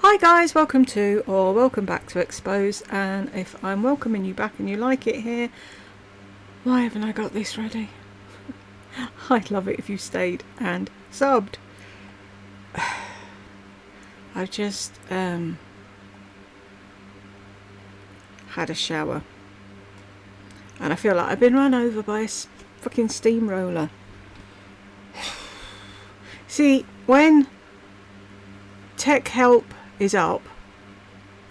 Hi guys, welcome back to Expose, and if I'm welcoming you back and you like it here, why haven't I got this ready? I'd love it if you stayed and subbed. I've just had a shower and I feel like I've been run over by a fucking steamroller. See, when tech help is up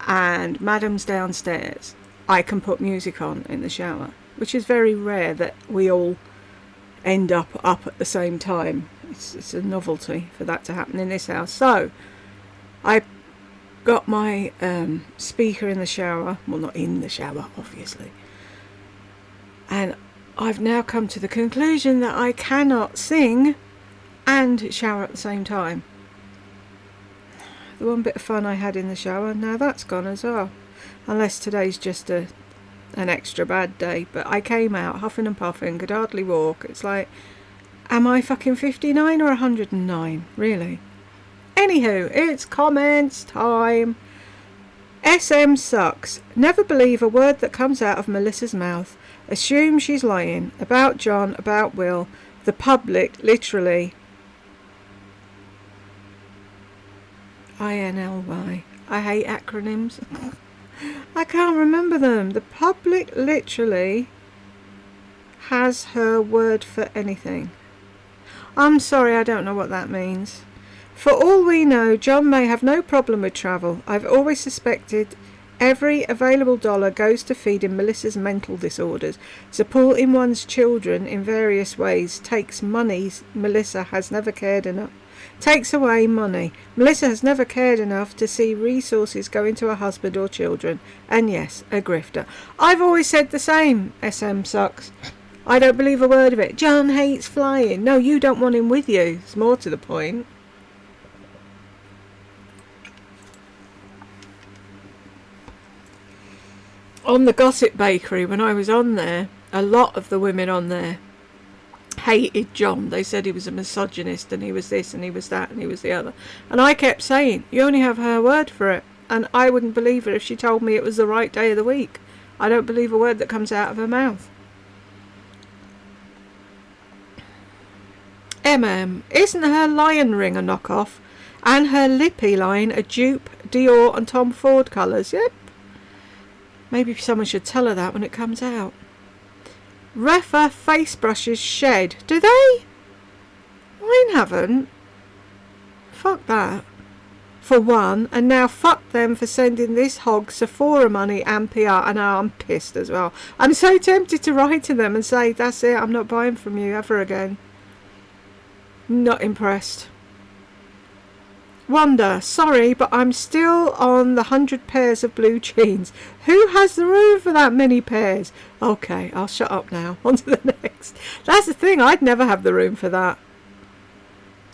and madam's downstairs, I can put music on in the shower, which is very rare that we all end up at the same time. It's a novelty for that to happen in this house. So I got my speaker in the shower, well, not in the shower obviously, and I've now come to the conclusion that I cannot sing and shower at the same time. The one bit of fun I had in the shower, now that's gone as well. Unless today's just an extra bad day. But I came out huffing and puffing, could hardly walk. It's like, am I fucking 59 or 109? Really? Anywho, it's comments time. SM sucks. Never believe a word that comes out of Melissa's mouth. Assume she's lying. About John, about Will. The public, literally. INLY. I hate acronyms. I can't remember them. The public literally has her word for anything. I'm sorry, I don't know what that means. For all we know, John may have no problem with travel. I've always suspected every available dollar goes to feeding Melissa's mental disorders. Supporting one's children in various ways takes money Melissa has never cared enough. Takes away money. Melissa has never cared enough to see resources go into her husband or children. And yes, a grifter. I've always said the same. SM sucks. I don't believe a word of it. John hates flying. No, you don't want him with you. It's more to the point. On the Gossip Bakery, when I was on there, a lot of the women on there hated John. They said he was a misogynist and he was this and he was that and he was the other. And I kept saying, you only have her word for it. And I wouldn't believe her if she told me it was the right day of the week. I don't believe a word that comes out of her mouth. Isn't her lion ring a knockoff? And her lippy line a dupe, Dior and Tom Ford colours? Yep. Maybe someone should tell her that when it comes out. Refa face brushes shed. Do they? Mine haven't. Fuck that. For one, and now fuck them for sending this hog Sephora money and PR, and I'm pissed as well. I'm so tempted to write to them and say, that's it, I'm not buying from you ever again. Not impressed. Wonder, sorry, but I'm still on the 100 pairs of blue jeans. Who has the room for that many pairs? Okay, I'll shut up now. On to the next. That's the thing, I'd never have the room for that.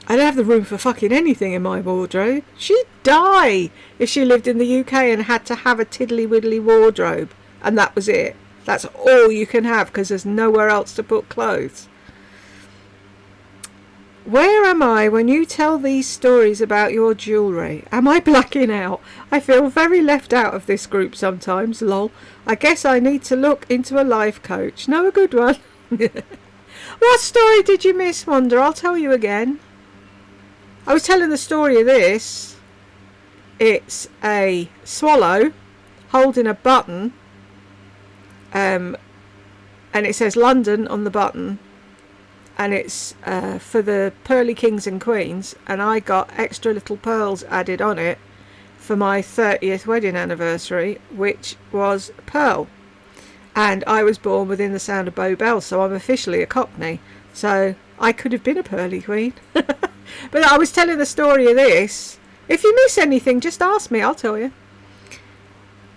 I don't have the room for fucking anything in my wardrobe. She'd die if she lived in the UK and had to have a tiddly-widdly wardrobe. And that was it. That's all you can have because there's nowhere else to put clothes. Where am I when you tell these stories about your jewellery? Am I blacking out? I feel very left out of this group sometimes, lol. I guess I need to look into a life coach. No, a good one. What story did you miss, Wonder? I'll tell you again. I was telling the story of this. It's a swallow holding a button. And it says London on the button. And it's for the pearly kings and queens, and I got extra little pearls added on it for my 30th wedding anniversary, which was pearl. And I was born within the sound of Bow Bells, so I'm officially a Cockney, so I could have been a pearly queen. But I was telling the story of this. If you miss anything, just ask me, I'll tell you.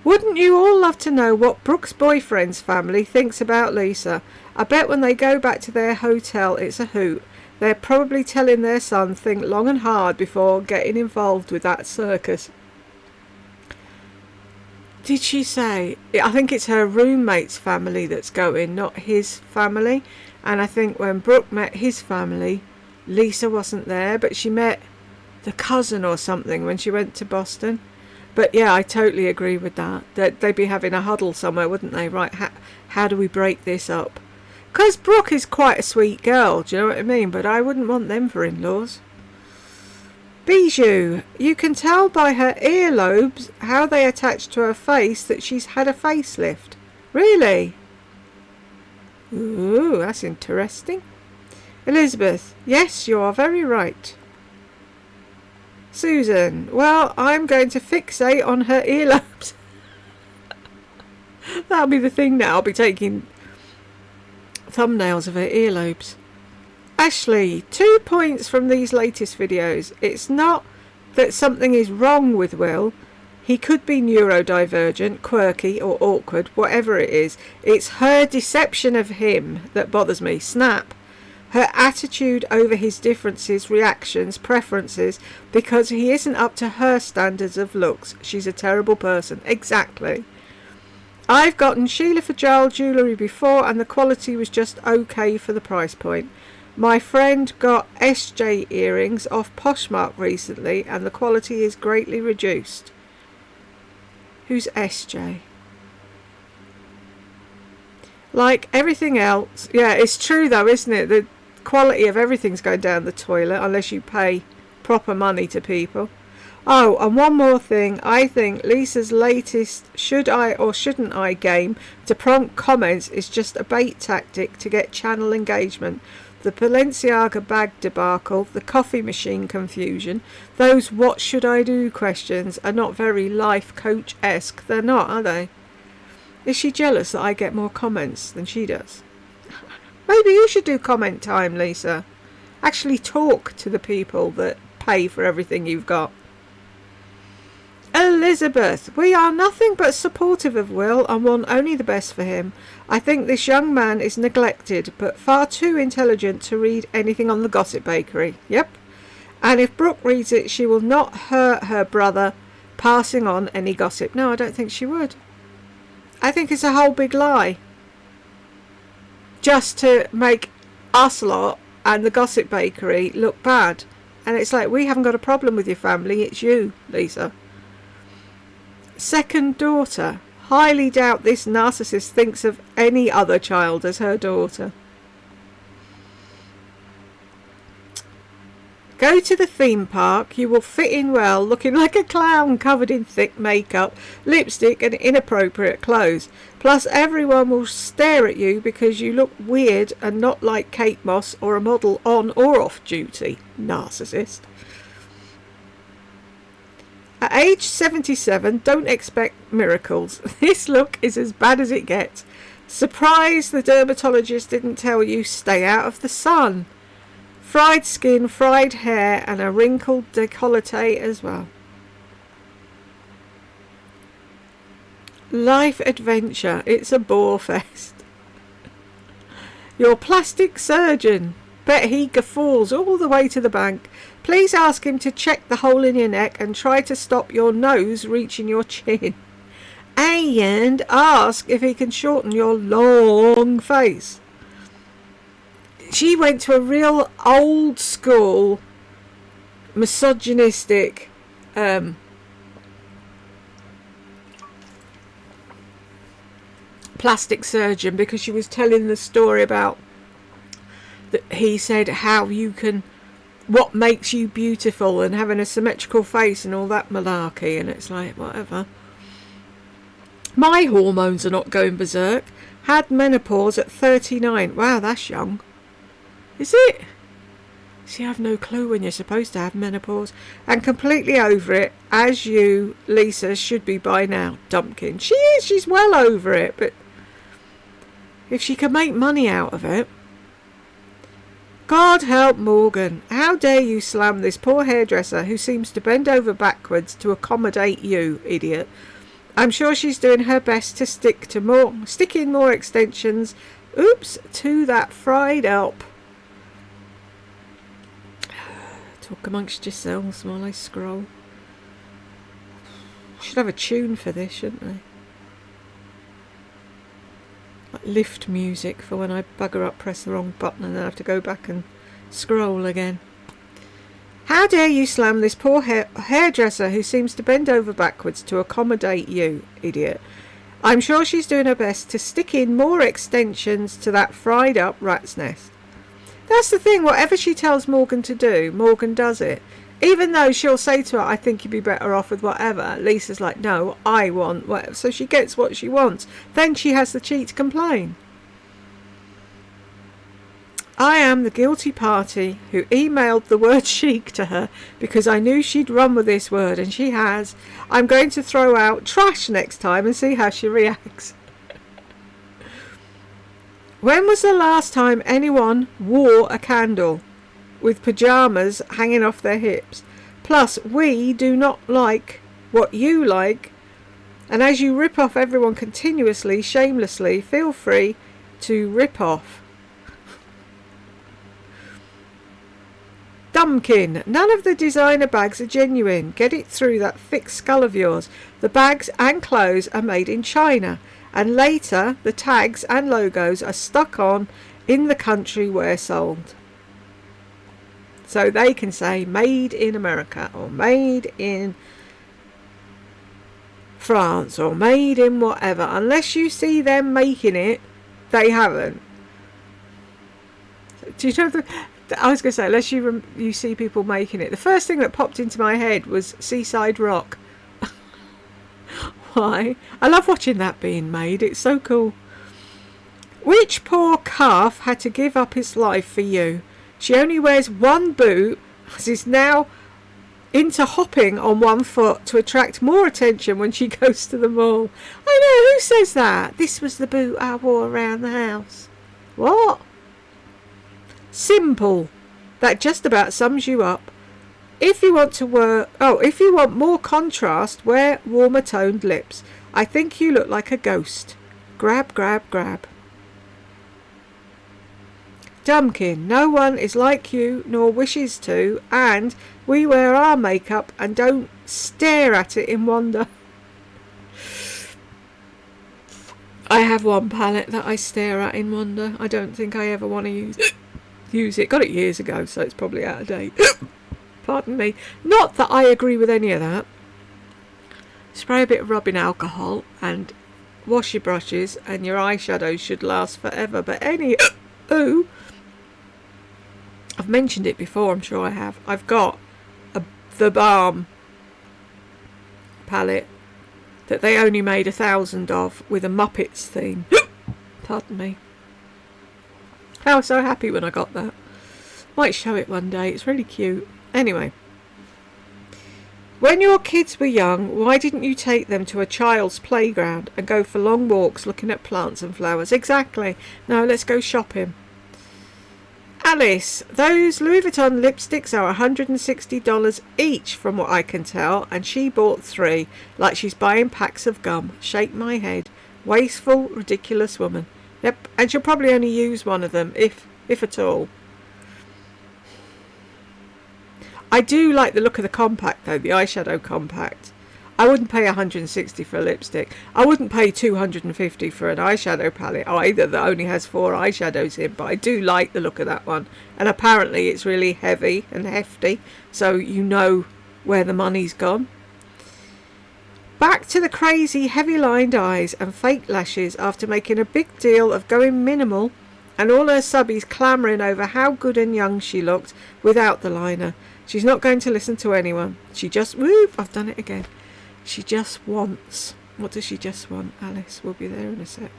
Wouldn't you all love to know what Brooke's boyfriend's family thinks about Lisa? I bet when they go back to their hotel it's a hoot. They're probably telling their son think long and hard before getting involved with that circus. Did she say? I think it's her roommate's family that's going, not his family. And I think when Brooke met his family, Lisa wasn't there, but she met the cousin or something when she went to Boston. But yeah, I totally agree with that. They'd be having a huddle somewhere, wouldn't they? Right, how do we break this up? Because Brooke is quite a sweet girl, do you know what I mean? But I wouldn't want them for in-laws. Bijou, you can tell by her earlobes how they attach to her face that she's had a facelift. Really? Ooh, that's interesting. Elizabeth, yes, you are very right. Susan, well, I'm going to fixate on her earlobes. That'll be the thing now. I'll be taking thumbnails of her earlobes. Ashley, 2 points from these latest videos. It's not that something is wrong with Will. He could be neurodivergent, quirky or awkward, whatever it is. It's her deception of him that bothers me. Snap. Her attitude over his differences, reactions, preferences, because he isn't up to her standards of looks. She's a terrible person. Exactly. I've gotten Sheila for Joel jewellery before and the quality was just okay for the price point. My friend got SJ earrings off Poshmark recently and the quality is greatly reduced. Who's SJ? Like everything else, yeah, it's true though, isn't it? The quality of everything's going down the toilet unless you pay proper money to people. Oh, and one more thing. I think Lisa's latest should I or shouldn't I game to prompt comments is just a bait tactic to get channel engagement. The Balenciaga bag debacle, the coffee machine confusion, those what should I do questions are not very life coach-esque. They're not, are they? Is she jealous that I get more comments than she does? Maybe you should do comment time, Lisa. Actually talk to the people that pay for everything you've got. Elizabeth, we are nothing but supportive of Will and want only the best for him. I think this young man is neglected, but far too intelligent to read anything on the Gossip Bakery. Yep. And if Brooke reads it, she will not hurt her brother passing on any gossip. No, I don't think she would. I think it's a whole big lie. Just to make us lot and the Gossip Bakery look bad. And it's like, we haven't got a problem with your family, it's you, Lisa. Second daughter. Highly doubt this narcissist thinks of any other child as her daughter. Go to the theme park. You will fit in well, looking like a clown covered in thick makeup, lipstick and inappropriate clothes. Plus everyone will stare at you because you look weird and not like Kate Moss or a model on or off duty. Narcissist. At age 77, don't expect miracles. This look is as bad as it gets. Surprised the dermatologist didn't tell you stay out of the sun. Fried skin, fried hair and a wrinkled décolleté as well. Life adventure. It's a bore fest. Your plastic surgeon. Bet he guffaws all the way to the bank. Please ask him to check the hole in your neck and try to stop your nose reaching your chin. And ask if he can shorten your long face. She went to a real old school misogynistic plastic surgeon because she was telling the story about that he said how you can, what makes you beautiful and having a symmetrical face and all that malarkey, and it's like, whatever. My hormones are not going berserk. Had menopause at 39. Wow, that's young. Is it? See, I have no clue when you're supposed to have menopause. And completely over it, as you, Lisa, should be by now. Dumpkin. She is, she's well over it, but if she can make money out of it. God help Morgan. How dare you slam this poor hairdresser who seems to bend over backwards to accommodate you, idiot. I'm sure she's doing her best to stick in more extensions. Oops, to that fried up. Talk amongst yourselves while I scroll. Should have a tune for this, shouldn't they? Like lift music for when I bugger up, press the wrong button and then I have to go back and scroll again. How dare you slam this poor hairdresser who seems to bend over backwards to accommodate you, idiot. I'm sure she's doing her best to stick in more extensions to that fried up rat's nest. That's the thing, whatever she tells Morgan to do, Morgan does it. Even though she'll say to her, I think you'd be better off with whatever, Lisa's like, no, I want whatever. So she gets what she wants. Then she has the cheek to complain. I am the guilty party who emailed the word chic to her because I knew she'd run with this word, and she has. I'm going to throw out trash next time and see how she reacts. When was the last time anyone wore a candle with pyjamas hanging off their hips? Plus, we do not like what you like, and as you rip off everyone continuously, shamelessly, feel free to rip off. Dumpkin, none of the designer bags are genuine. Get it through that thick skull of yours. The bags and clothes are made in China, and later the tags and logos are stuck on in the country where sold. So they can say made in America or made in France or made in whatever. Unless you see them making it, they haven't. Do you know I was going to say, unless you see people making it. The first thing that popped into my head was Seaside Rock. Why? I love watching that being made. It's so cool. Which poor calf had to give up his life for you? She only wears one boot, as is now into hopping on one foot to attract more attention when she goes to the mall. I know, who says that? This was the boot I wore around the house. What? Simple. That just about sums you up. If you want more contrast, wear warmer toned lips. I think you look like a ghost. Grab, grab, grab. Dumpkin, no one is like you nor wishes to, and we wear our makeup and don't stare at it in wonder. I have one palette that I stare at in wonder. I don't think I ever want to use it. Got it years ago, so it's probably out of date. Pardon me. Not that I agree with any of that. Spray a bit of rubbing alcohol and wash your brushes, and your eyeshadows should last forever. But I've mentioned it before, I'm sure I have. I've got the Balm palette that they only made 1,000 of with a Muppets theme. Pardon me. I was so happy when I got that. Might show it one day. It's really cute. Anyway. When your kids were young, why didn't you take them to a child's playground and go for long walks looking at plants and flowers? Exactly. No, let's go shopping. Alice, those Louis Vuitton lipsticks are $160 each from what I can tell, and she bought 3 like she's buying packs of gum. Shake my head. Wasteful, ridiculous woman. Yep, and she'll probably only use one of them, if at all. I do like the look of the compact though, the eyeshadow compact. I wouldn't pay $160 for a lipstick. I wouldn't pay $250 for an eyeshadow palette either that only has 4 eyeshadows in, but I do like the look of that one. And apparently it's really heavy and hefty, so you know where the money's gone. Back to the crazy heavy-lined eyes and fake lashes after making a big deal of going minimal, and all her subbies clamouring over how good and young she looked without the liner. She's not going to listen to anyone. She just... Whoop, I've done it again. She just wants... What does she just want, Alice? We'll be there in a sec.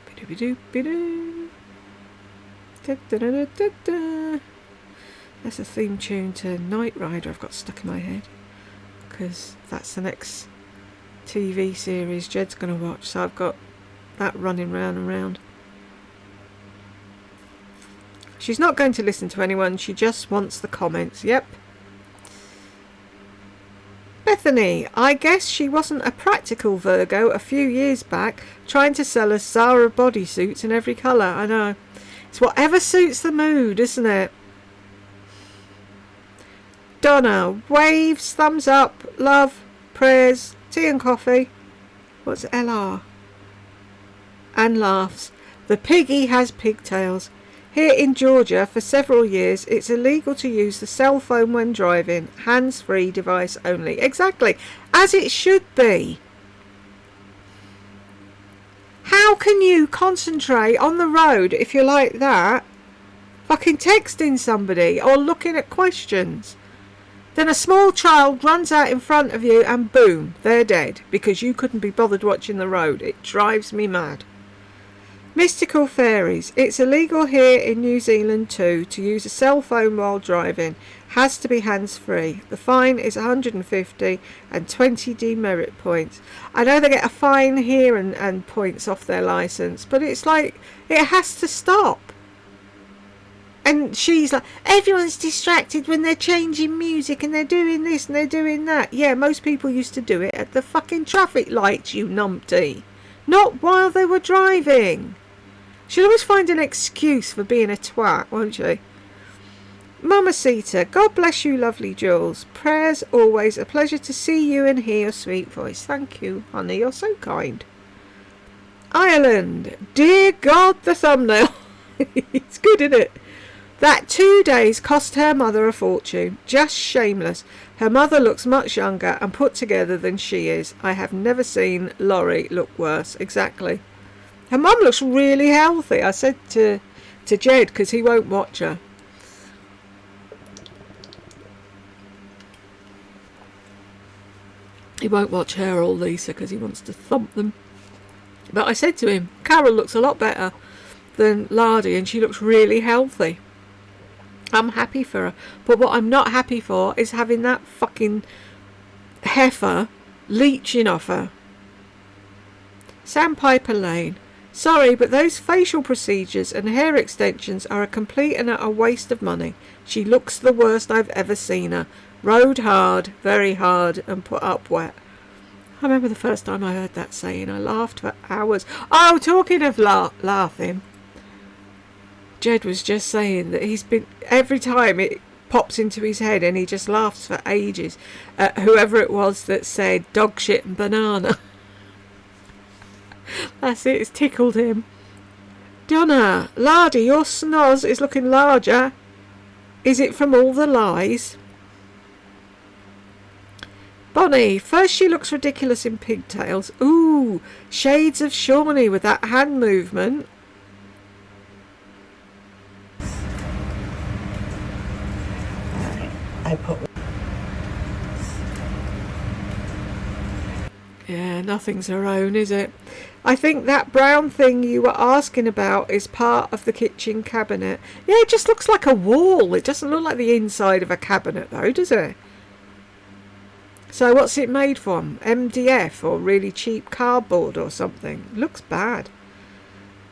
Bidoo-bidoo-bidoo. Da-da-da-da-da-da. That's a theme tune to Knight Rider I've got stuck in my head, because that's the next TV series Jed's going to watch, so I've got that running round and round. She's not going to listen to anyone, she just wants the comments. Yep. Bethany, I guess she wasn't a practical Virgo a few years back trying to sell us Zara bodysuits in every colour. I know. It's whatever suits the mood, isn't it? Donna, waves, thumbs up, love, prayers, tea and coffee. What's LR? And laughs. The piggy has pigtails. Here in Georgia, for several years, it's illegal to use the cell phone when driving. Hands-free device only. Exactly. As it should be. How can you concentrate on the road if you're like that? Fucking texting somebody or looking at questions. Then a small child runs out in front of you and boom, they're dead because you couldn't be bothered watching the road. It drives me mad. Mystical fairies. It's illegal here in New Zealand too to use a cell phone while driving. Has to be hands-free. The fine is 150 and 20 demerit points. I know they get a fine here and points off their licence, but it's like it has to stop. And she's like, everyone's distracted when they're changing music and they're doing this and they're doing that. Yeah, most people used to do it at the fucking traffic lights, you numpty. Not while they were driving. She'll always find an excuse for being a twat, won't she? Mamacita, God bless you, lovely Jules. Prayers always. A pleasure to see you and hear your sweet voice. Thank you, honey. You're so kind. Ireland. Dear God, the thumbnail. It's good, isn't it? That 2 days cost her mother a fortune. Just shameless. Her mother looks much younger and put together than she is. I have never seen Laurie look worse. Exactly. Her mum looks really healthy. I said to Jed, because he won't watch her. He won't watch her or Lisa because he wants to thump them. But I said to him, Carol looks a lot better than Lardy and she looks really healthy. I'm happy for her. But what I'm not happy for is having that fucking heifer leeching off her. Sandpiper Lane. Sorry, but those facial procedures and hair extensions are a complete and utter waste of money. She looks the worst I've ever seen her. Rode hard, very hard, and put up wet. I remember the first time I heard that saying. I laughed for hours. Oh, talking of laughing. Jed was just saying that he's been, every time it pops into his head and he just laughs for ages at whoever it was that said dog shit and banana. That's it, it's tickled him. Donna, Lardy, your snoz is looking larger. Is it from all the lies? Bonnie, first she looks ridiculous in pigtails. Ooh, shades of Shawnee with that hand movement. I put. Yeah, nothing's her own, is it? I think that brown thing you were asking about is part of the kitchen cabinet. Yeah, it just looks like a wall. It doesn't look like the inside of a cabinet, though, does it? So what's it made from? MDF or really cheap cardboard or something? Looks bad.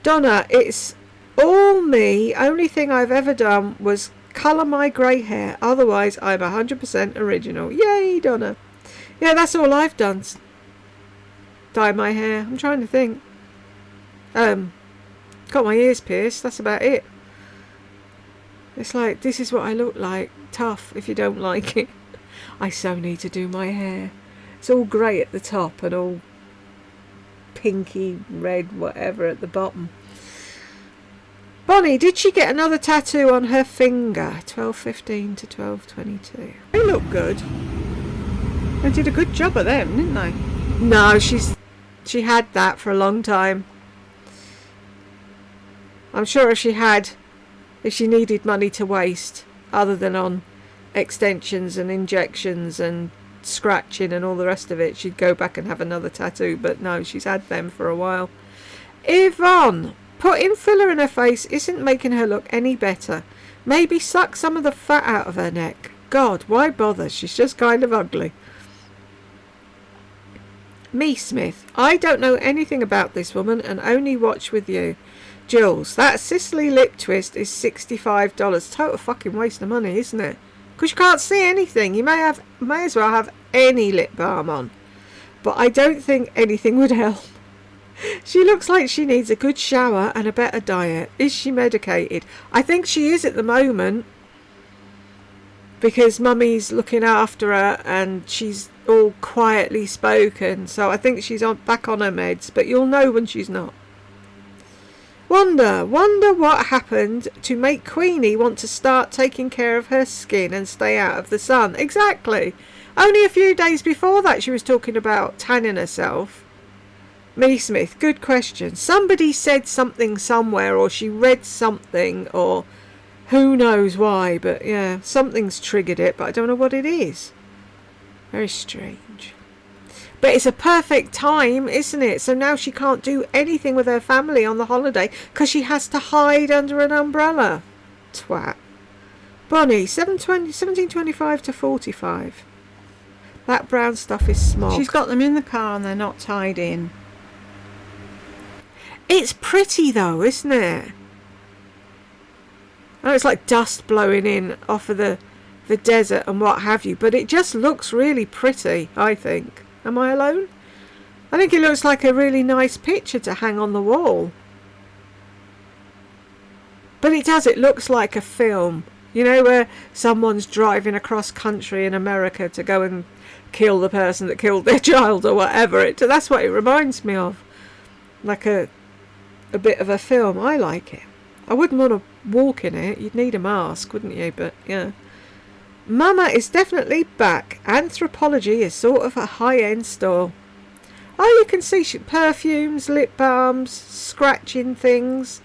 Donna, it's all me. Only thing I've ever done was colour my grey hair. Otherwise, I'm 100% original. Yay, Donna. Yeah, that's all I've done. Dye my hair. I'm trying to think. Got my ears pierced. That's about it. It's like, this is what I look like. Tough if you don't like it. I so need to do my hair. It's all grey at the top and all pinky red whatever at the bottom. Bonnie, did she get another tattoo on her finger? 12:15 to 12:22. They look good. They did a good job of them, didn't they? No, she had that for a long time. I'm sure if she needed money to waste, other than on extensions and injections and scratching and all the rest of it, she'd go back and have another tattoo. But no, she's had them for a while. Yvonne, putting filler in her face isn't making her look any better. Maybe suck some of the fat out of her neck. God, why bother? She's just kind of ugly. Me Smith, I don't know anything about this woman and only watch with you. Jules, that Sicily lip twist is $65. Total fucking waste of money, isn't it? Because you can't see anything. You may as well have any lip balm on. But I don't think anything would help. She looks like she needs a good shower and a better diet. Is she medicated? I think she is at the moment. Because Mummy's looking after her and she's all quietly spoken. So I think she's back on her meds. But you'll know when she's not. Wonder what happened to make Queenie want to start taking care of her skin and stay out of the sun. Exactly. Only a few days before that she was talking about tanning herself. Me Smith, good question. Somebody said something somewhere, or she read something, or who knows why, but yeah, something's triggered it, but I don't know what it is. Very strange. But it's a perfect time, isn't it? So now she can't do anything with her family on the holiday because she has to hide under an umbrella. Twat. Bonnie, 1725 to 45. That brown stuff is smog. She's got them in the car and they're not tied in. It's pretty though, isn't it? Oh, it's like dust blowing in off of the desert and what have you. But it just looks really pretty, I think. Am I alone? I think it looks like a really nice picture to hang on the wall. But it does. It looks like a film. You know, where someone's driving across country in America to go and kill the person that killed their child or whatever. That's what it reminds me of. Like a bit of a film. I like it. I wouldn't want to walk in it. You'd need a mask, wouldn't you? But yeah. Mama is definitely back. Anthropology is sort of a high-end store. Oh, you can see perfumes, lip balms, scratching things,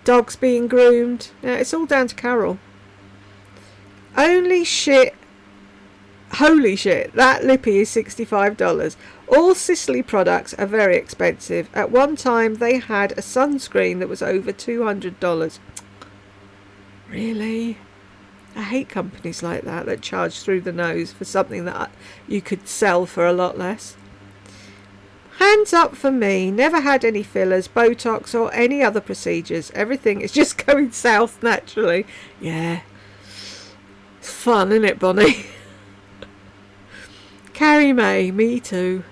dogs being groomed. Yeah, it's all down to Carol. Holy shit, that lippy is $65. All Sicily products are very expensive. At one time they had a sunscreen that was over $200. Really? I hate companies like that charge through the nose for something that you could sell for a lot less. Hands up for me. Never had any fillers, Botox or any other procedures. Everything is just going south naturally. Yeah. It's fun, isn't it, Bonnie? Carrie May, me too.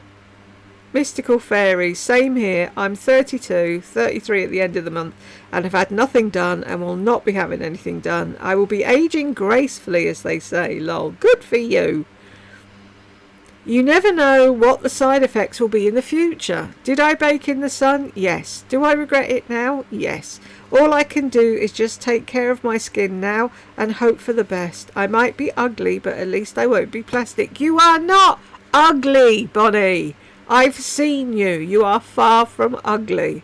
Mystical Fairies, same here. I'm 32, 33 at the end of the month, and have had nothing done and will not be having anything done. I will be aging gracefully, as they say. Lol. Good for you. You never know what the side effects will be in the future. Did I bake in the sun? Yes. Do I regret it now? Yes. All I can do is just take care of my skin now and hope for the best. I might be ugly, but at least I won't be plastic. You are not ugly, Bonnie. I've seen you. You are far from ugly.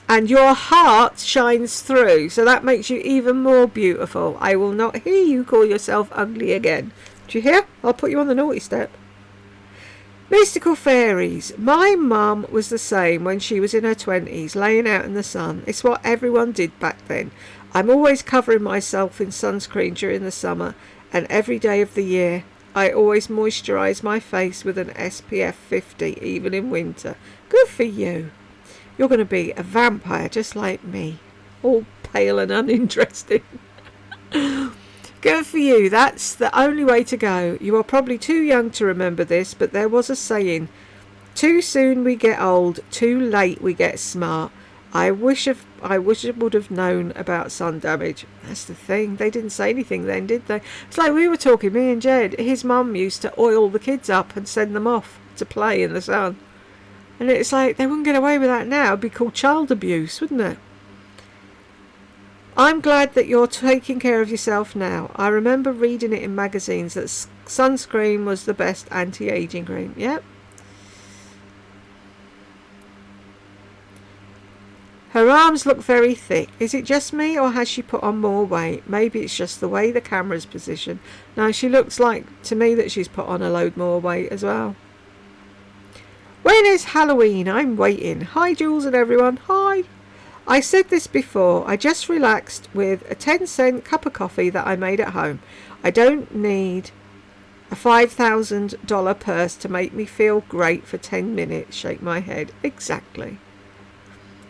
And your heart shines through, so that makes you even more beautiful. I will not hear you call yourself ugly again. Do you hear? I'll put you on the naughty step. Mystical Fairies. My mum was the same when she was in her 20s, laying out in the sun. It's what everyone did back then. I'm always covering myself in sunscreen during the summer, and every day of the year. I always moisturise my face with an SPF 50, even in winter. Good for you. You're going to be a vampire just like me. All pale and uninteresting. Good for you. That's the only way to go. You are probably too young to remember this, but there was a saying. Too soon we get old, too late we get smart. I wish I would have known about sun damage. That's the thing. They didn't say anything then, did they? It's like we were talking, me and Jed. His mum used to oil the kids up and send them off to play in the sun. And it's like they wouldn't get away with that now. It'd be called child abuse, wouldn't it? I'm glad that you're taking care of yourself now. I remember reading it in magazines that sunscreen was the best anti-aging cream. Yep. Her arms look very thick. Is it just me, or has she put on more weight? Maybe it's just the way the camera's positioned. No, she looks like to me that she's put on a load more weight as well. When is Halloween? I'm waiting. Hi Jules and everyone. Hi. I said this before. I just relaxed with a 10-cent cup of coffee that I made at home. I don't need a $5,000 purse to make me feel great for 10 minutes. Shake my head. Exactly.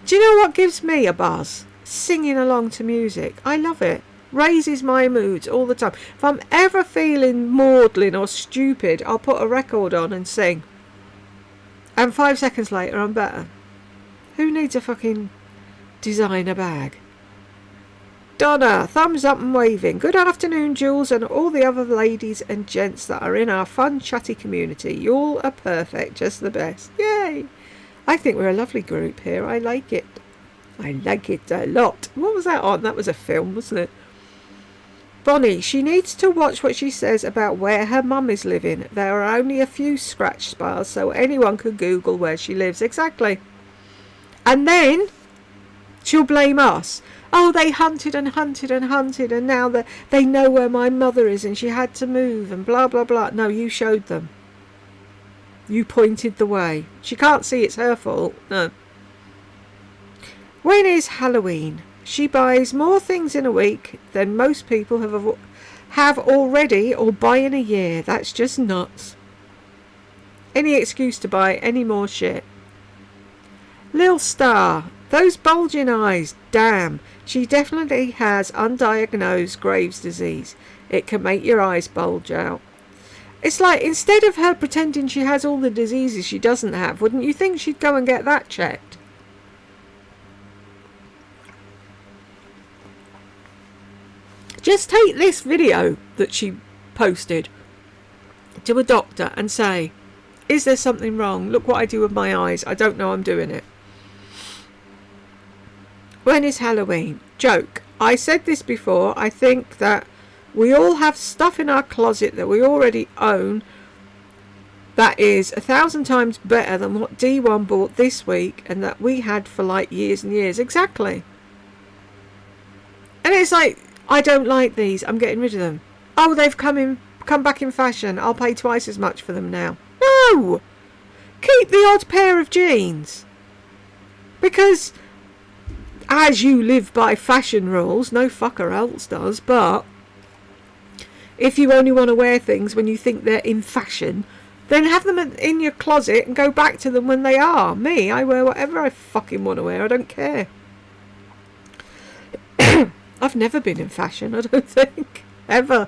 Do you know what gives me a buzz? Singing along to music. I love it. Raises my moods all the time. If I'm ever feeling maudlin or stupid, I'll put a record on and sing. And 5 seconds later, I'm better. Who needs a fucking designer bag? Donna, thumbs up and waving. Good afternoon, Jules, and all the other ladies and gents that are in our fun, chatty community. You all are perfect, just the best. Yay! I think we're a lovely group here. I like it. I like it a lot. What was that on? That was a film, wasn't it? Bonnie, she needs to watch what she says about where her mum is living. There are only a few scratch spars, so anyone could Google where she lives. Exactly. And then she'll blame us. Oh, they hunted and hunted and hunted, and now they know where my mother is and she had to move and blah, blah, blah. No, you showed them. You pointed the way. She can't see it's her fault. No. When is Halloween? She buys more things in a week than most people have already or buy in a year. That's just nuts. Any excuse to buy any more shit. Lil Star, those bulging eyes, damn. She definitely has undiagnosed Graves' disease. It can make your eyes bulge out. It's like, instead of her pretending she has all the diseases she doesn't have, wouldn't you think she'd go and get that checked? Just take this video that she posted to a doctor and say, is there something wrong? Look what I do with my eyes. I don't know I'm doing it. When is Halloween? Joke. I said this before. I think that we all have stuff in our closet that we already own that is 1,000 times better than what D1 bought this week and that we had for like years and years. Exactly. And it's like, I don't like these. I'm getting rid of them. Oh, they've come back in fashion. I'll pay twice as much for them now. No! Keep the odd pair of jeans. Because as you live by fashion rules, no fucker else does, but if you only want to wear things when you think they're in fashion, then have them in your closet and go back to them when they are. Me, I wear whatever I fucking want to wear. I don't care. I've never been in fashion, I don't think. Ever.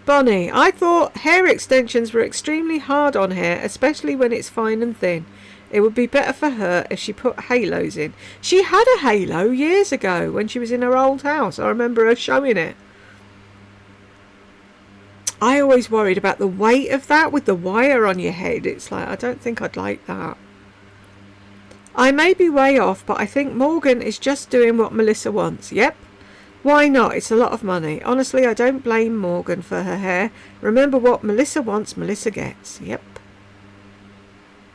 Bonnie, I thought hair extensions were extremely hard on hair, especially when it's fine and thin. It would be better for her if she put halos in. She had a halo years ago when she was in her old house. I remember her showing it. I always worried about the weight of that with the wire on your head. It's like, I don't think I'd like that. I may be way off, but I think Morgan is just doing what Melissa wants. Yep. Why not? It's a lot of money. Honestly, I don't blame Morgan for her hair. Remember, what Melissa wants, Melissa gets. Yep.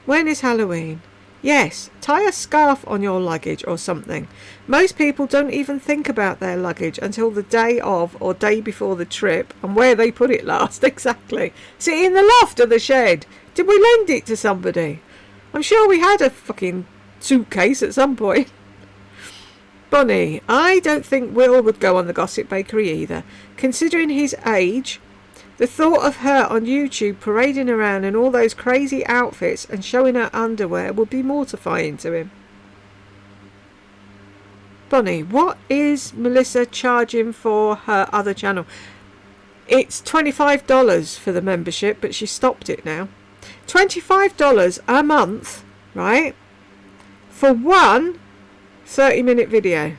When is Halloween? Yes, tie a scarf on your luggage or something. Most people don't even think about their luggage until the day of or day before the trip and where they put it last. Exactly. See, in the loft or the shed. Did we lend it to somebody? I'm sure we had a fucking suitcase at some point. Bonnie, I don't think Will would go on the Gossip Bakery either. Considering his age, the thought of her on YouTube parading around in all those crazy outfits and showing her underwear would be mortifying to him. Bonnie, what is Melissa charging for her other channel? It's $25 for the membership, but she stopped it now. $25 a month, right? For one 30-minute video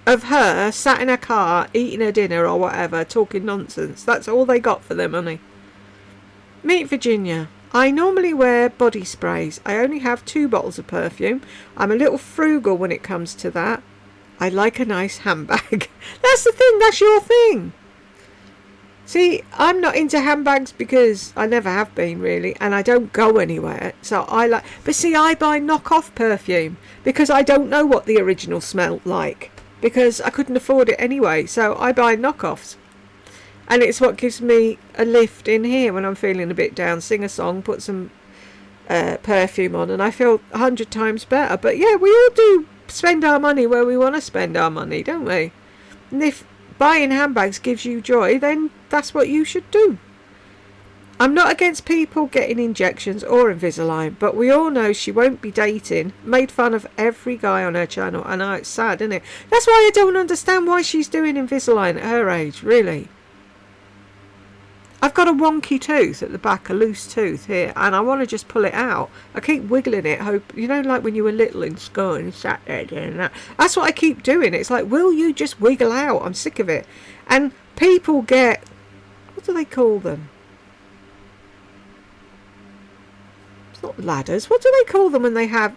of her sat in her car eating her dinner or whatever, talking nonsense. That's all they got for their money. Meet Virginia. I normally wear body sprays. I only have 2 bottles of perfume. I'm a little frugal when it comes to that. I like a nice handbag. That's the thing. That's your thing. See, I'm not into handbags because I never have been really, and I don't go anywhere. So I like, but see, I buy knockoff perfume because I don't know what the original smelled like because I couldn't afford it anyway. So I buy knockoffs, and it's what gives me a lift in here when I'm feeling a bit down. Sing a song, put some perfume on, and I feel 100 times better. But yeah, we all do spend our money where we want to spend our money, don't we? And if buying handbags gives you joy, then that's what you should do. I'm not against people getting injections or Invisalign, but we all know she won't be dating. Made fun of every guy on her channel. I know, it's sad, isn't it? That's why I don't understand why she's doing Invisalign at her age, really. I've got a wonky tooth at the back, a loose tooth here, and I want to just pull it out. I keep wiggling it, hope, you know, like when you were little in school and sat there doing that. That's what I keep doing. It's like, will you just wiggle out? I'm sick of it. And people get, what do they call them? It's not ladders. What do they call them when they have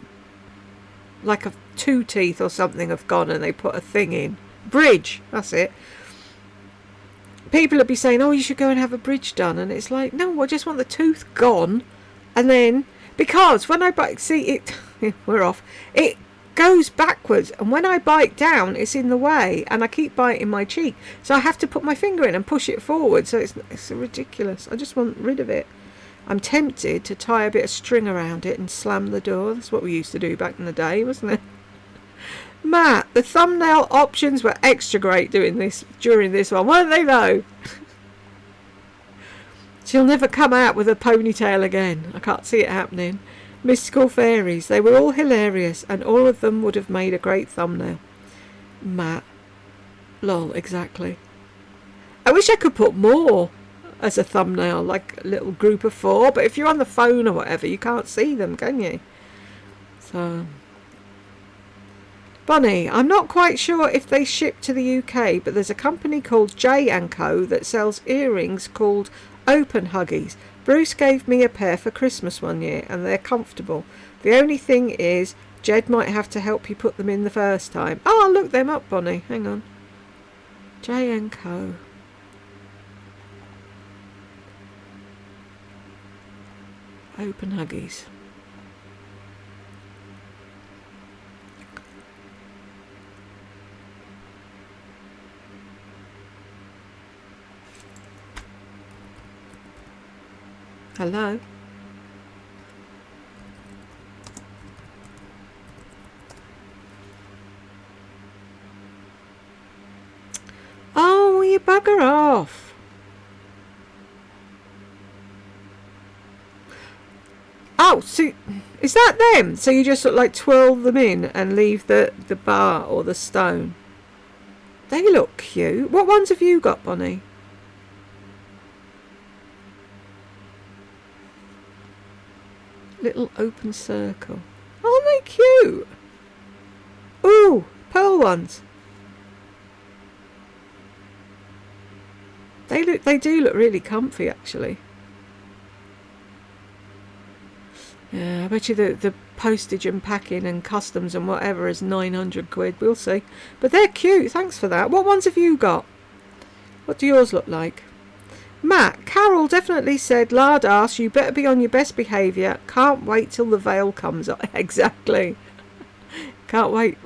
like a 2 teeth or something have gone and they put a thing in? Bridge. That's it. People would be saying, oh, you should go and have a bridge done. And it's like, no, I just want the tooth gone. And then, because when I bite, see it, we're off. It goes backwards. And when I bite down, it's in the way. And I keep biting my cheek. So I have to put my finger in and push it forward. So it's ridiculous. I just want rid of it. I'm tempted to tie a bit of string around it and slam the door. That's what we used to do back in the day, wasn't it? Matt, the thumbnail options were extra great during this one, weren't they though? She'll never come out with a ponytail again. I can't see it happening. Mystical fairies, they were all hilarious and all of them would have made a great thumbnail. Matt, lol, exactly. I wish I could put more as a thumbnail, like a little group of 4, but if you're on the phone or whatever, you can't see them, can you? So... Bonnie, I'm not quite sure if they ship to the UK, but there's a company called J&Co that sells earrings called Open Huggies. Bruce gave me a pair for Christmas one year and they're comfortable. The only thing is, Jed might have to help you put them in the first time. Oh, I'll look them up, Bonnie. Hang on. J&Co. Open Huggies. Hello? Oh, will you bugger off? Oh, so is that them? So you just sort of like twirl them in and leave the bar or the stone? They look cute. What ones have you got, Bonnie? Little open circle. Aren't they cute? Ooh, pearl ones. They do look really comfy actually. Yeah, I bet you the postage and packing and customs and whatever is 900 quid. We'll see. But they're cute. Thanks for that. What ones have you got? What do yours look like? Matt, Carol definitely said, lard ass, you better be on your best behaviour. Can't wait till the veil comes off. Exactly. Can't wait.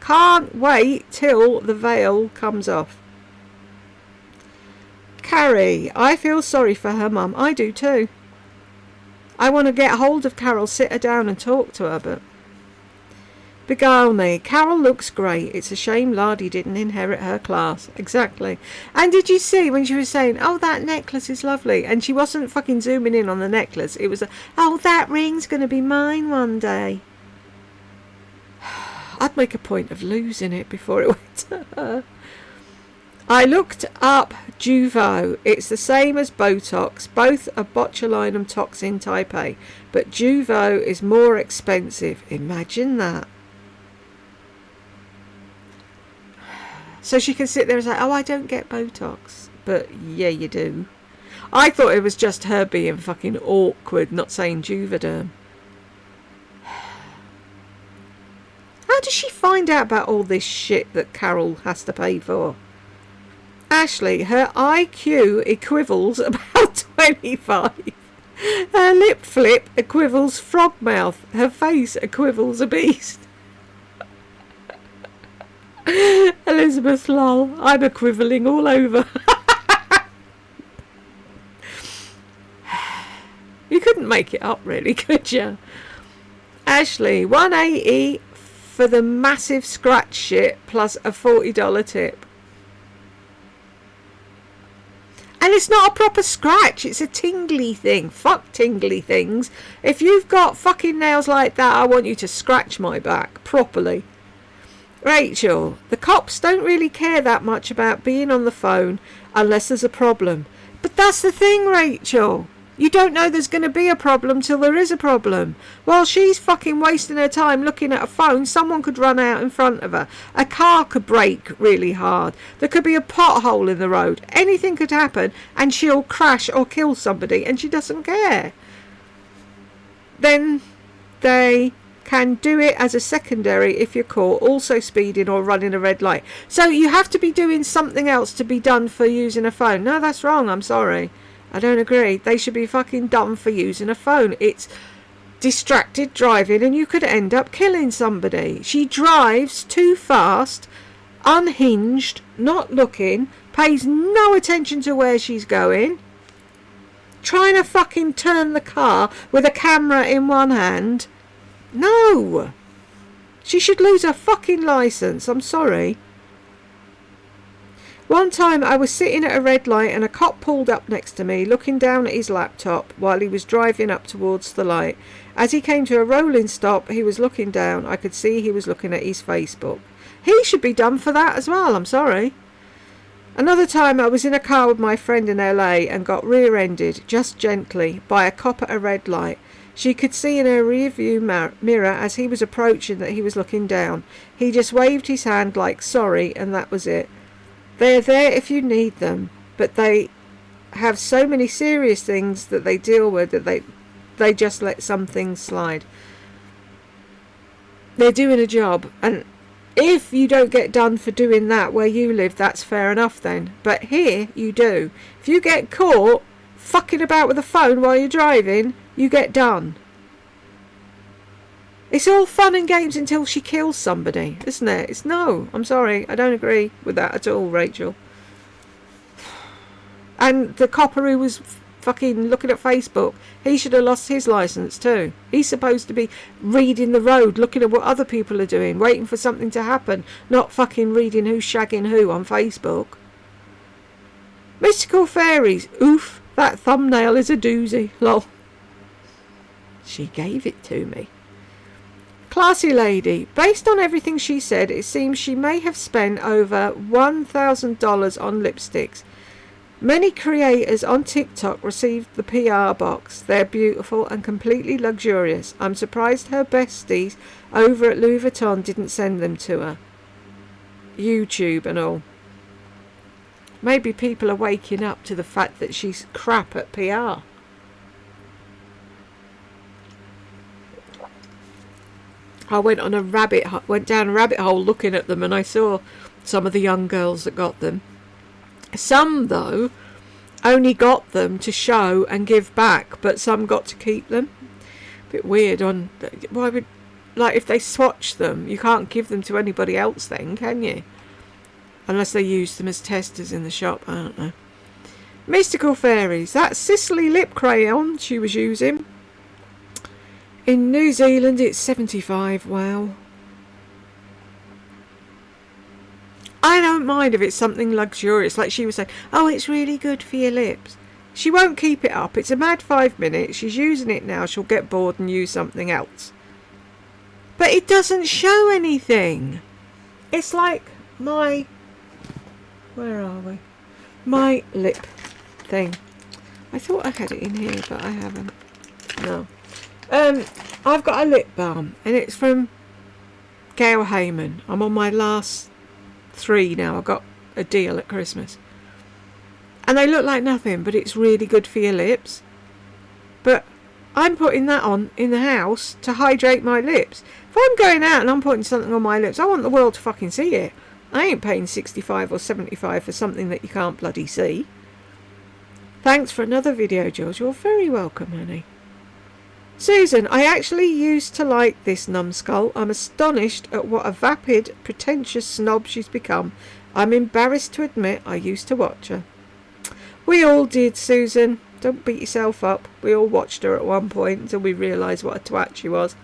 Can't wait till the veil comes off. Carrie, I feel sorry for her mum. I do too. I want to get hold of Carol, sit her down and talk to her, but... Beguile me. Carol looks great. It's a shame Lardy didn't inherit her class. Exactly. And did you see when she was saying, oh, that necklace is lovely, and she wasn't fucking zooming in on the necklace. It was, oh, that ring's going to be mine one day. I'd make a point of losing it before it went to her. I looked up Juvo. It's the same as Botox. Both are botulinum toxin type A, but Juvo is more expensive. Imagine that. So she can sit there and say, oh, I don't get Botox. But yeah, you do. I thought it was just her being fucking awkward, not saying Juvederm. How does she find out about all this shit that Carol has to pay for? Ashley, her IQ equivals about 25. Her lip flip equivals frog mouth. Her face equivals a beast. Elizabeth, lol. I'm equivaling all over. You couldn't make it up, really, could you? Ashley, 180 for the massive scratch shit plus a $40 tip. And it's not a proper scratch, it's a tingly thing. Fuck tingly things. If you've got fucking nails like that, I want you to scratch my back properly. Rachel, the cops don't really care that much about being on the phone unless there's a problem. But that's the thing, Rachel. You don't know there's going to be a problem till there is a problem. While she's fucking wasting her time looking at a phone, someone could run out in front of her. A car could brake really hard. There could be a pothole in the road. Anything could happen and she'll crash or kill somebody and she doesn't care. then they can do it as a secondary if you're caught also speeding or running a red light. So you have to be doing something else to be done for using a phone. No, that's wrong. I'm sorry. I don't agree. They should be fucking done for using a phone. It's distracted driving and you could end up killing somebody. She drives too fast, unhinged, not looking, pays no attention to where she's going, trying to fucking turn the car with a camera in one hand. No! She should lose her fucking licence. I'm sorry. One time I was sitting at a red light and a cop pulled up next to me, looking down at his laptop while he was driving up towards the light. As he came to a rolling stop, he was looking down. I could see he was looking at his Facebook. He should be done for that as well. I'm sorry. Another time I was in a car with my friend in LA and got rear-ended, just gently, by a cop at a red light. She could see in her rear-view mirror as he was approaching that he was looking down. He just waved his hand like sorry, and that was it. They're there if you need them, but they have so many serious things that they deal with that they just let some things slide. They're doing a job, and if you don't get done for doing that where you live, that's fair enough then. But here, you do. If you get caught fucking about with a phone while you're driving, you get done. It's all fun and games until she kills somebody, isn't it? It's no. I'm sorry. I don't agree with that at all, Rachel. And the copper who was fucking looking at Facebook, he should have lost his licence too. He's supposed to be reading the road, looking at what other people are doing, waiting for something to happen, not fucking reading who's shagging who on Facebook. Mystical fairies. Oof. That thumbnail is a doozy. Lol. She gave it to me. Classy lady. Based on everything she said, it seems she may have spent over $1,000 on lipsticks. Many creators on TikTok received the PR box. They're beautiful and completely luxurious. I'm surprised her besties over at Louis Vuitton didn't send them to her. YouTube and all. Maybe people are waking up to the fact that she's crap at PR. I went down a rabbit hole looking at them, and I saw some of the young girls that got them. Some, though, only got them to show and give back, but some got to keep them. A bit weird. Why would, like, if they swatch them, you can't give them to anybody else then, can you? Unless they use them as testers in the shop, I don't know. Mystical fairies. That Sicily lip crayon she was using. In New Zealand it's 75. Wow. I don't mind if it's something luxurious, like she was saying, oh, it's really good for your lips. She won't keep it up. It's a mad 5 minutes. She's using it now. She'll get bored and use something else. But it doesn't show anything. It's like my... Where are we? My lip thing. I thought I had it in here, but I haven't. No. I've got a lip balm, and it's from Gail Heyman. I'm on my last 3 now. I got a deal at Christmas. And they look like nothing, but it's really good for your lips. But I'm putting that on in the house to hydrate my lips. If I'm going out and I'm putting something on my lips, I want the world to fucking see it. I ain't paying 65 or 75 for something that you can't bloody see. Thanks for another video, George. You're very welcome, honey. Susan, I actually used to like this numbskull. I'm astonished at what a vapid, pretentious snob she's become. I'm embarrassed to admit I used to watch her. We all did, Susan. Don't beat yourself up. We all watched her at one point until we realised what a twat she was.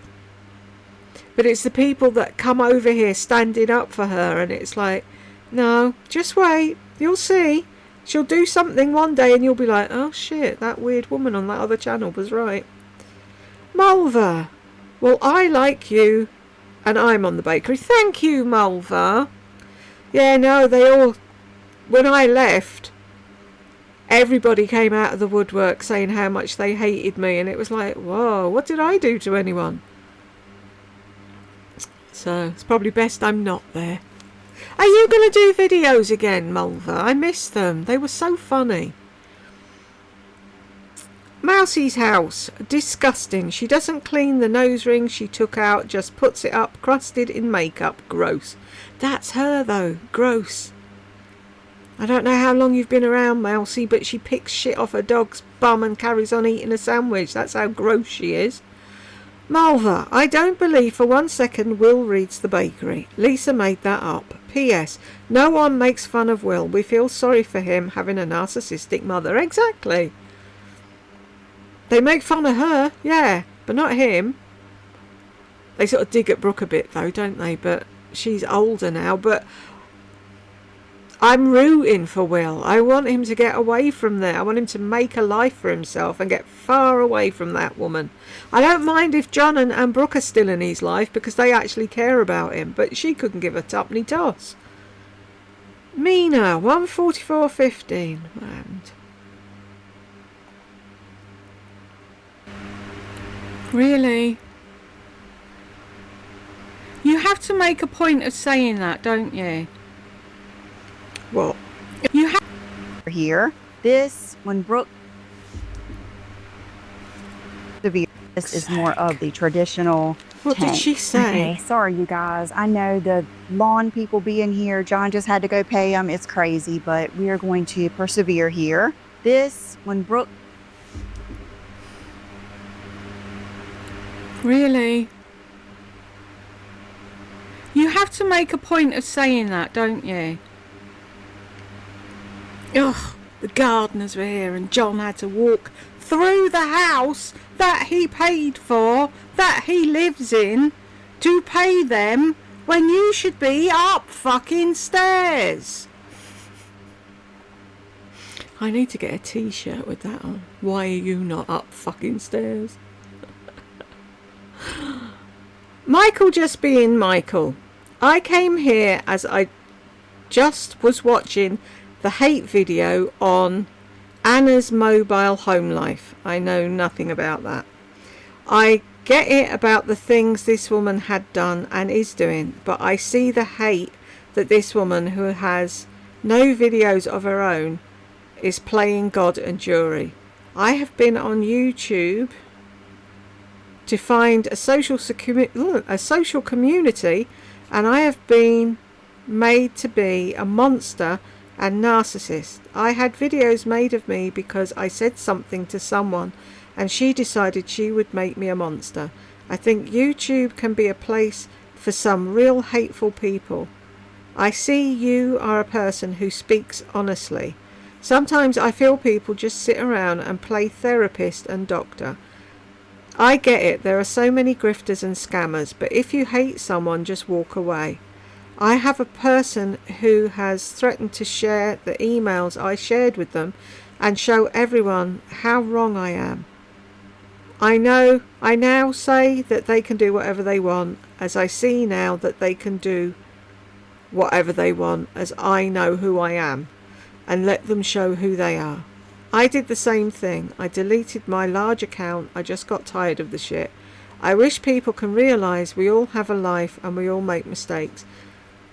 But it's the people that come over here standing up for her, and it's like, no, just wait. You'll see. She'll do something one day and you'll be like, oh shit, that weird woman on that other channel was right. Mulva. Well, I like you, and I'm on the bakery. Thank you, Mulva. Yeah, no, they all... When I left, everybody came out of the woodwork saying how much they hated me, and it was like, whoa, what did I do to anyone? So, it's probably best I'm not there. Are you going to do videos again, Mulva? I missed them. They were so funny. Mousie's house. Disgusting. She doesn't clean the nose ring she took out, just puts it up, crusted in makeup. Gross. That's her, though. Gross. I don't know how long you've been around, Mousie, but she picks shit off her dog's bum and carries on eating a sandwich. That's how gross she is. Malva, I don't believe for 1 second Will reads the bakery. Lisa made that up. P.S. No one makes fun of Will. We feel sorry for him having a narcissistic mother. Exactly. They make fun of her, yeah, but not him. They sort of dig at Brooke a bit, though, don't they? But she's older now. But I'm rooting for Will. I want him to get away from there. I want him to make a life for himself and get far away from that woman. I don't mind if John and Brooke are still in his life because they actually care about him. But she couldn't give a tuppenny toss. Mina, 144.15. And really? You have to make a point of saying that, don't you? What? You have here. This, when Brooke, this is more of the traditional. What tank. did she say? Okay, sorry, you guys. I know the lawn people being here. John just had to go pay them. It's crazy, but we are going to persevere here. This, when Brooke. Really? You have to make a point of saying that, don't you? Ugh, the gardeners were here and John had to walk through the house that he paid for, that he lives in, to pay them when you should be up fucking stairs. I need to get a t-shirt with that on. Why are you not up fucking stairs? Michael just being Michael. I came here as I just was watching the hate video on Anna's mobile home life. I know nothing about that. I get it about the things this woman had done and is doing, but I see the hate that this woman, who has no videos of her own, is playing God and jury. I have been on YouTube to find a social community, and I have been made to be a monster and narcissist. I had videos made of me because I said something to someone and she decided she would make me a monster. I think YouTube can be a place for some real hateful people. I see you are a person who speaks honestly. Sometimes I feel people just sit around and play therapist and doctor. I get it, there are so many grifters and scammers, but if you hate someone, just walk away. I have a person who has threatened to share the emails I shared with them and show everyone how wrong I am. I now say that they can do whatever they want, as I see now that they can do whatever they want, as I know who I am, and let them show who they are. I did the same thing. I deleted my large account. I just got tired of the shit. I wish people can realise we all have a life and we all make mistakes.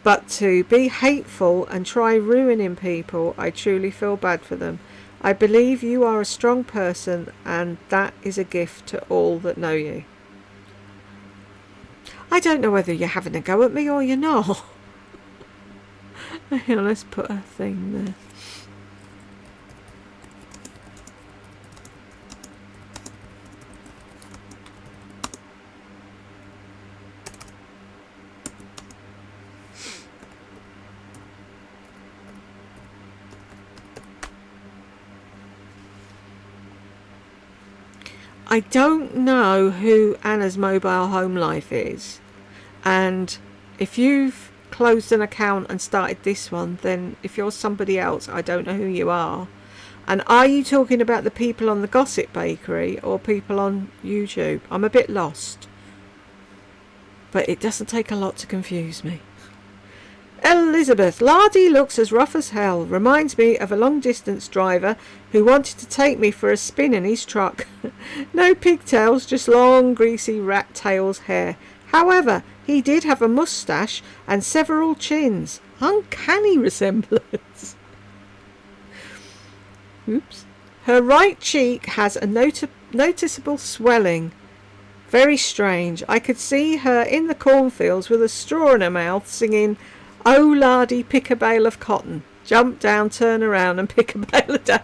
But to be hateful and try ruining people, I truly feel bad for them. I believe you are a strong person, and that is a gift to all that know you. I don't know whether you're having a go at me or you're not. Hang on, let's put a thing there. I don't know who Anna's mobile home life is, and if you've closed an account and started this one, then if you're somebody else, I don't know who you are. And are you talking about the people on the Gossip Bakery or people on YouTube? I'm a bit lost, but it doesn't take a lot to confuse me. Elizabeth, Lardy looks as rough as hell. Reminds me of a long-distance driver who wanted to take me for a spin in his truck. No pigtails, just long, greasy rat tails hair. However, he did have a moustache and several chins. Uncanny resemblance. Oops. Her right cheek has a noticeable swelling. Very strange. I could see her in the cornfields with a straw in her mouth singing, "Oh lardy, pick a bale of cotton. Jump down, turn around and pick a bale a day."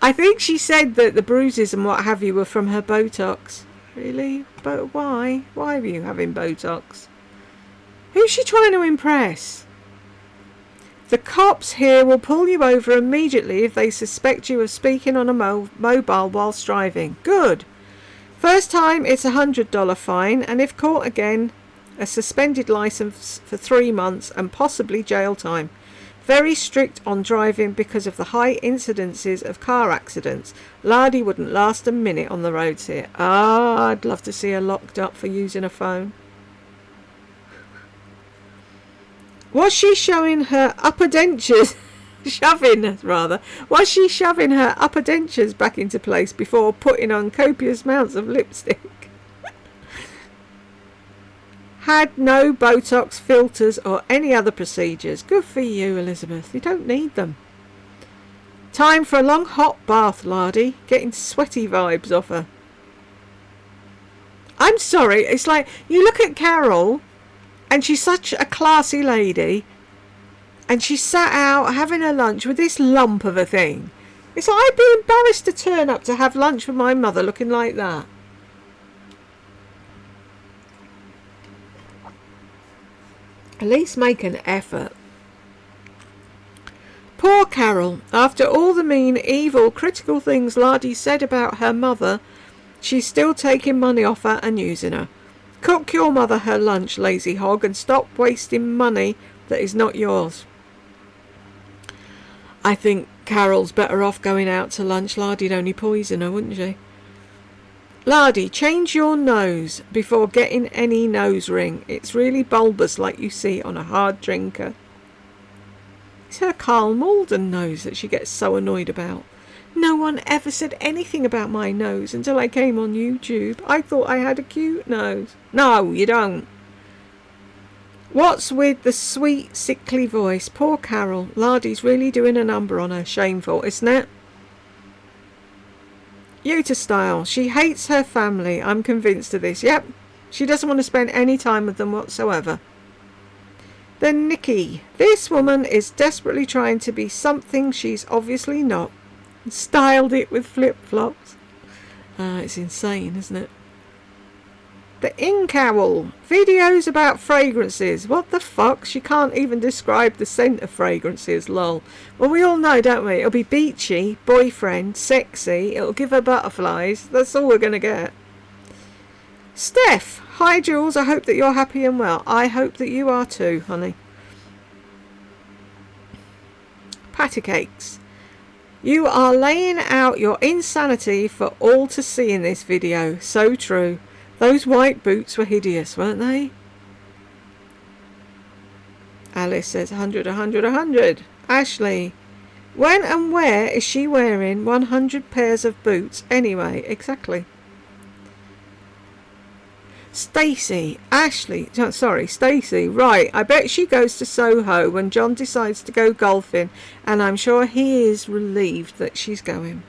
I think she said that the bruises and what have you were from her Botox. Really? But why? Why are you having Botox? Who's she trying to impress? The cops here will pull you over immediately if they suspect you of speaking on a mobile whilst driving. Good. First time it's $100 fine, and if caught again, a suspended licence for 3 months and possibly jail time. Very strict on driving because of the high incidences of car accidents. Lardy wouldn't last a minute on the roads here. Ah, I'd love to see her locked up for using a phone. Was she showing her upper dentures? Was she shoving her upper dentures back into place before putting on copious amounts of lipstick? Had no Botox, filters or any other procedures. Good for you, Elizabeth. You don't need them. Time for a long hot bath, Lardy. Getting sweaty vibes off her. I'm sorry. It's like you look at Carol and she's such a classy lady and she sat out having her lunch with this lump of a thing. It's like I'd be embarrassed to turn up to have lunch with my mother looking like that. At least make an effort. Poor Carol. After all the mean, evil, critical things Lardy said about her mother, she's still taking money off her and using her. Cook your mother her lunch, lazy hog, and stop wasting money that is not yours. I think Carol's better off going out to lunch. Lardy'd only poison her, wouldn't she? Lardy, change your nose before getting any nose ring. It's really bulbous like you see on a hard drinker. It's her Carl Malden nose that she gets so annoyed about. No one ever said anything about my nose until I came on YouTube. I thought I had a cute nose. No, you don't. What's with the sweet, sickly voice? Poor Carol. Lardy's really doing a number on her. Shameful, isn't it? Utah style. She hates her family. I'm convinced of this. Yep. She doesn't want to spend any time with them whatsoever. Then Nikki. This woman is desperately trying to be something she's obviously not. Styled it with flip-flops. It's insane, isn't it? The Incowl. Videos about fragrances. What the fuck? She can't even describe the scent of fragrances, lol. Well, we all know, don't we? It'll be beachy, boyfriend, sexy. It'll give her butterflies. That's all we're going to get. Steph. Hi, Jules. I hope that you're happy and well. I hope that you are too, honey. Patty cakes. You are laying out your insanity for all to see in this video. So true. Those white boots were hideous, weren't they? Alice says 100, 100, 100. Ashley. When and where is she wearing 100 pairs of boots anyway? Exactly. Stacey. Stacey. Right, I bet she goes to Soho when John decides to go golfing, and I'm sure he is relieved that she's going.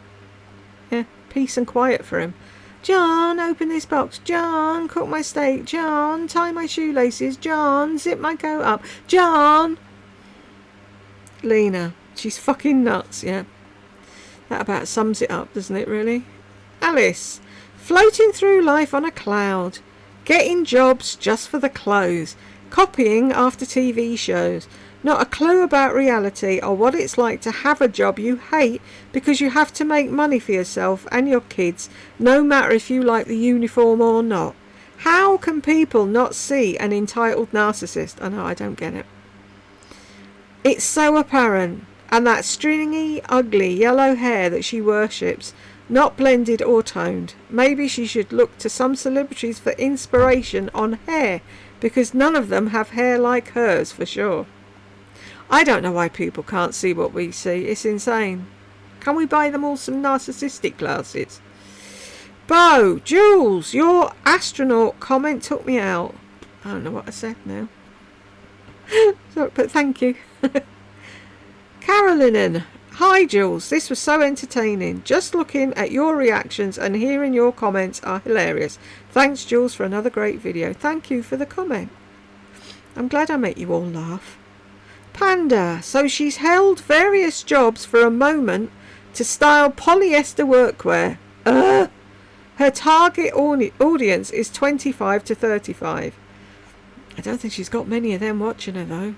Yeah, peace and quiet for him. John, open this box. John, cook my steak. John, tie my shoelaces. John, zip my coat up. John. Lena, she's fucking nuts, yeah. That about sums it up, doesn't it, really? Alice, floating through life on a cloud. Getting jobs just for the clothes. Copying after TV shows. Not a clue about reality or what it's like to have a job you hate because you have to make money for yourself and your kids, no matter if you like the uniform or not. How can people not see an entitled narcissist? I know, I don't get it. It's so apparent. And that stringy, ugly yellow hair that she worships, not blended or toned. Maybe she should look to some celebrities for inspiration on hair, because none of them have hair like hers for sure. I don't know why people can't see what we see. It's insane. Can we buy them all some narcissistic glasses? Bo, Jules, your astronaut comment took me out. I don't know what I said now. Sorry, but thank you. Carolyn, Hi Jules, this was so entertaining. Just looking at your reactions and hearing your comments are hilarious. Thanks Jules for another great video. Thank you for the comment. I'm glad I make you all laugh. Panda, so she's held various jobs for a moment to style polyester workwear. Her target audience is 25 to 35. I don't think she's got many of them watching her though.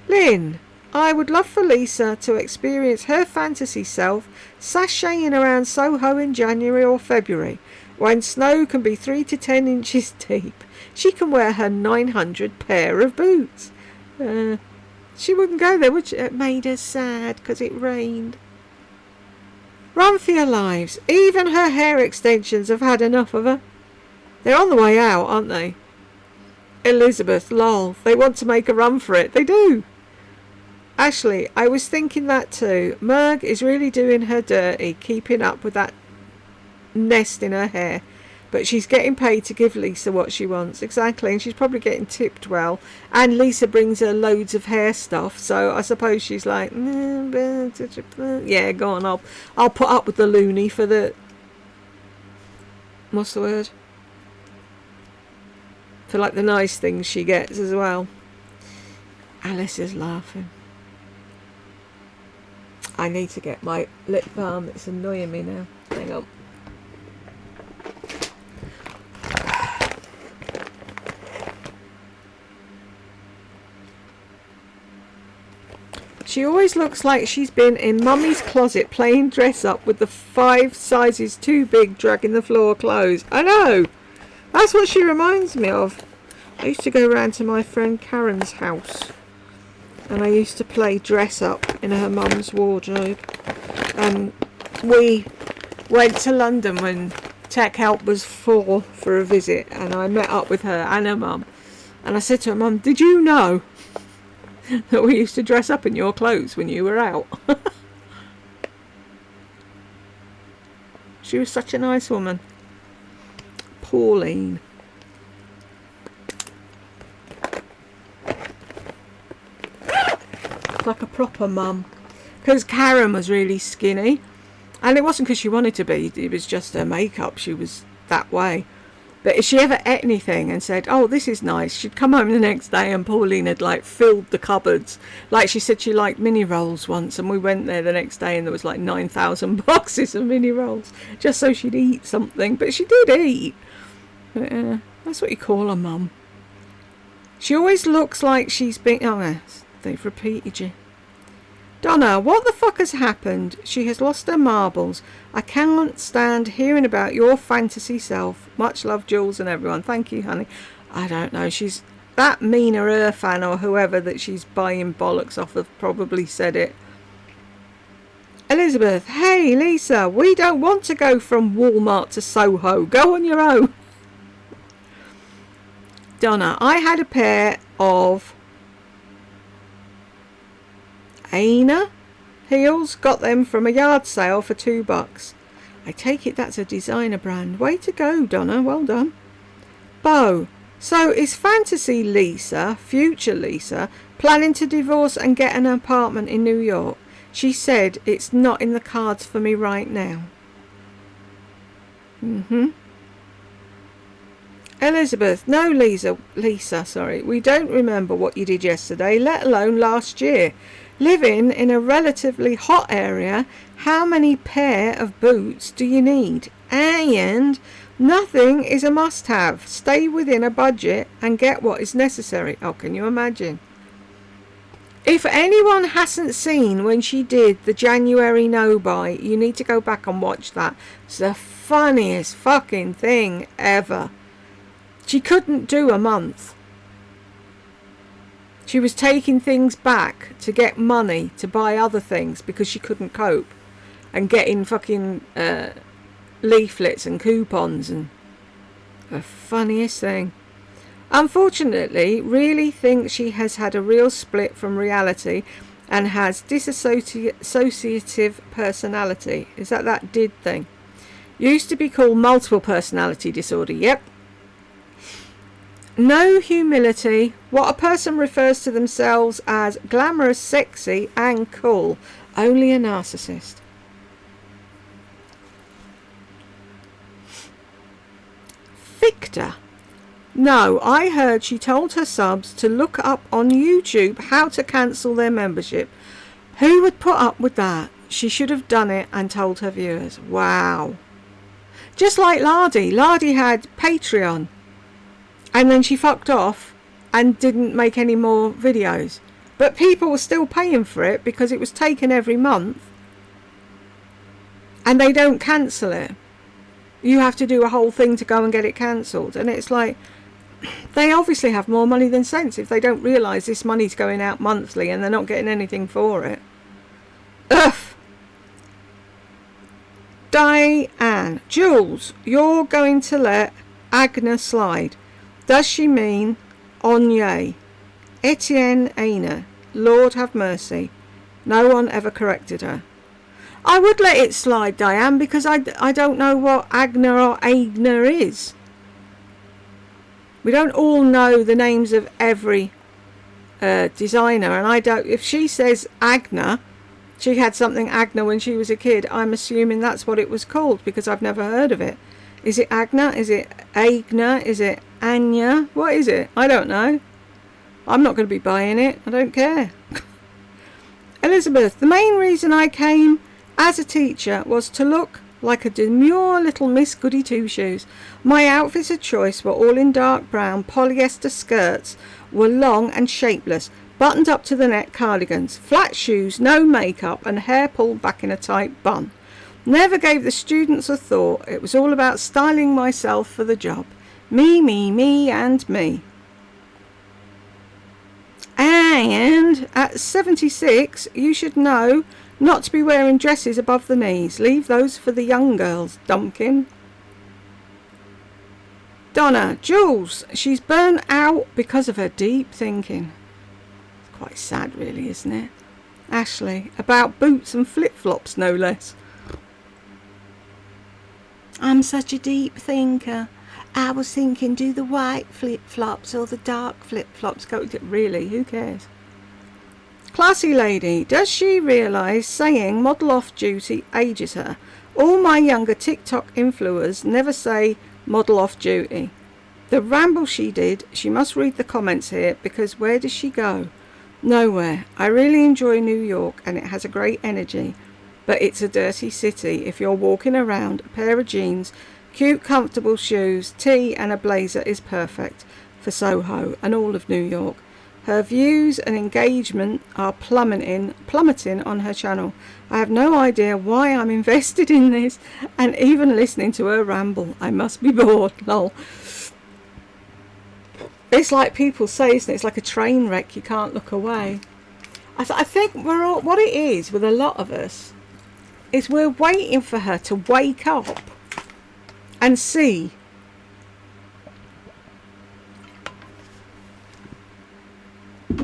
Lynn, I would love for Lisa to experience her fantasy self sashaying around Soho in January or February when snow can be 3 to 10 inches deep. She can wear her 900 pair of boots. She wouldn't go there, would she? It made her sad because it rained. Run for your lives. Even her hair extensions have had enough of her. They're on the way out, aren't they? Elizabeth, lol. They want to make a run for it. They do. Ashley, I was thinking that too. Merg is really doing her dirty, keeping up with that nest in her hair. But she's getting paid to give Lisa what she wants. Exactly, and she's probably getting tipped well. And Lisa brings her loads of hair stuff, so I suppose she's like, yeah, go on, I'll put up with the loony for the... What's the word? For like the nice things she gets as well. Alice is laughing. I need to get my lip balm. It's annoying me now. Hang on. She always looks like she's been in Mummy's closet playing dress up with the 5 sizes too big dragging the floor clothes. I know! That's what she reminds me of. I used to go round to my friend Karen's house and I used to play dress up in her mum's wardrobe. And we went to London when Tech Help was for a visit and I met up with her and her mum. And I said to her mum, did you know that we used to dress up in your clothes when you were out? She was such a nice woman. Pauline. Like a proper mum. Because Karen was really skinny. And it wasn't because she wanted to be. It was just her makeup. She was that way. But if she ever ate anything and said, oh, this is nice, she'd come home the next day and Pauline had like filled the cupboards. Like she said she liked mini rolls once and we went there the next day and there was like 9,000 boxes of mini rolls just so she'd eat something. But she did eat. But, that's what you call a mum. She always looks like she's been... Oh, yes, they've repeated you. Donna, what the fuck has happened? She has lost her marbles. I cannot stand hearing about your fantasy self. Much love, Jules and everyone. Thank you, honey. I don't know. She's that Mina Irfan or whoever that she's buying bollocks off of probably said it. Elizabeth, hey, Lisa, we don't want to go from Walmart to Soho. Go on your own. Donna, I had a pair of Aina heels, got them from a yard sale for $2. I take it that's a designer brand. Way to go, Donna, well done. Bo, so is fantasy Lisa, future Lisa, planning to divorce and get an apartment in New York? She said it's not in the cards for me right now. Elizabeth, no, Lisa, we don't remember what you did yesterday, let alone last year. Living in a relatively hot area, how many pair of boots do you need? And nothing is a must-have. Stay within a budget and get what is necessary. Oh, can you imagine? If anyone hasn't seen when she did the January no-buy, you need to go back and watch that. It's the funniest fucking thing ever. She couldn't do a month. She was taking things back to get money to buy other things because she couldn't cope. And getting fucking leaflets and coupons and... The funniest thing. Unfortunately, really thinks she has had a real split from reality and has dissociative personality. Is that did thing? Used to be called multiple personality disorder. Yep. No humility. What a person refers to themselves as glamorous, sexy and cool. Only a narcissist. Victor. No, I heard she told her subs to look up on YouTube how to cancel their membership. Who would put up with that? She should have done it and told her viewers. Wow. Just like Lardy. Lardy had Patreon. And then she fucked off and didn't make any more videos. But people were still paying for it because it was taken every month. And they don't cancel it. You have to do a whole thing to go and get it cancelled. And it's like, they obviously have more money than sense if they don't realise this money's going out monthly and they're not getting anything for it. Ugh. Diane. Jules, you're going to let Agna slide. Does she mean Onye? Etienne Aina. Lord have mercy. No one ever corrected her. I would let it slide, Diane, because I don't know what Agna or Agna is. We don't all know the names of every designer, and I don't. If she says Agna, she had something Agna when she was a kid. I'm assuming that's what it was called because I've never heard of it. Is it Agna? Is it Agna? Is it Anya? What is it? I don't know. I'm not going to be buying it. I don't care. Elizabeth, the main reason I came as a teacher was to look like a demure little Miss Goody Two-Shoes. My outfits of choice were all in dark brown. Polyester skirts were long and shapeless, buttoned up to the neck cardigans, flat shoes, no makeup, and hair pulled back in a tight bun. Never gave the students a thought. It was all about styling myself for the job. Me, me, me, and me. And at 76, you should know not to be wearing dresses above the knees. Leave those for the young girls, Dumpkin. Donna. Jules, she's burnt out because of her deep thinking. It's quite sad, really, isn't it? Ashley. About boots and flip-flops, no less. I'm such a deep thinker. I was thinking, do the white flip-flops or the dark flip-flops go? Really, who cares? Classy lady, does she realise saying model off duty ages her? All my younger TikTok influencers never say model off duty. The ramble she did, she must read the comments here, because where does she go? Nowhere. I really enjoy New York and it has a great energy, but it's a dirty city. If you're walking around, a pair of jeans, cute comfortable shoes, tea and a blazer is perfect for Soho and all of New York. Her views and engagement are plummeting on her channel. I have no idea why I'm invested in this and even listening to her ramble. I must be bored, lol. It's like people say, isn't it? It's like a train wreck, you can't look away. I think we're all, what it is with a lot of us is we're waiting for her to wake up and see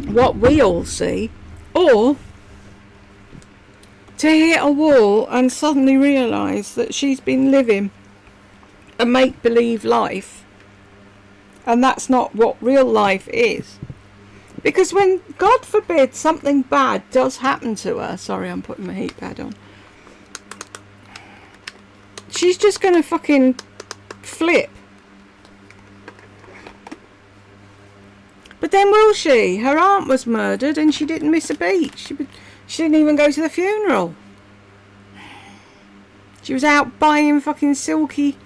what we all see, or to hit a wall and suddenly realise that she's been living a make-believe life and that's not what real life is. Because when, God forbid, something bad does happen to her, sorry, I'm putting my heat pad on, she's just going to fucking flip. But then will she? Her aunt was murdered and she didn't miss a beat. She didn't even go to the funeral. She was out buying fucking silky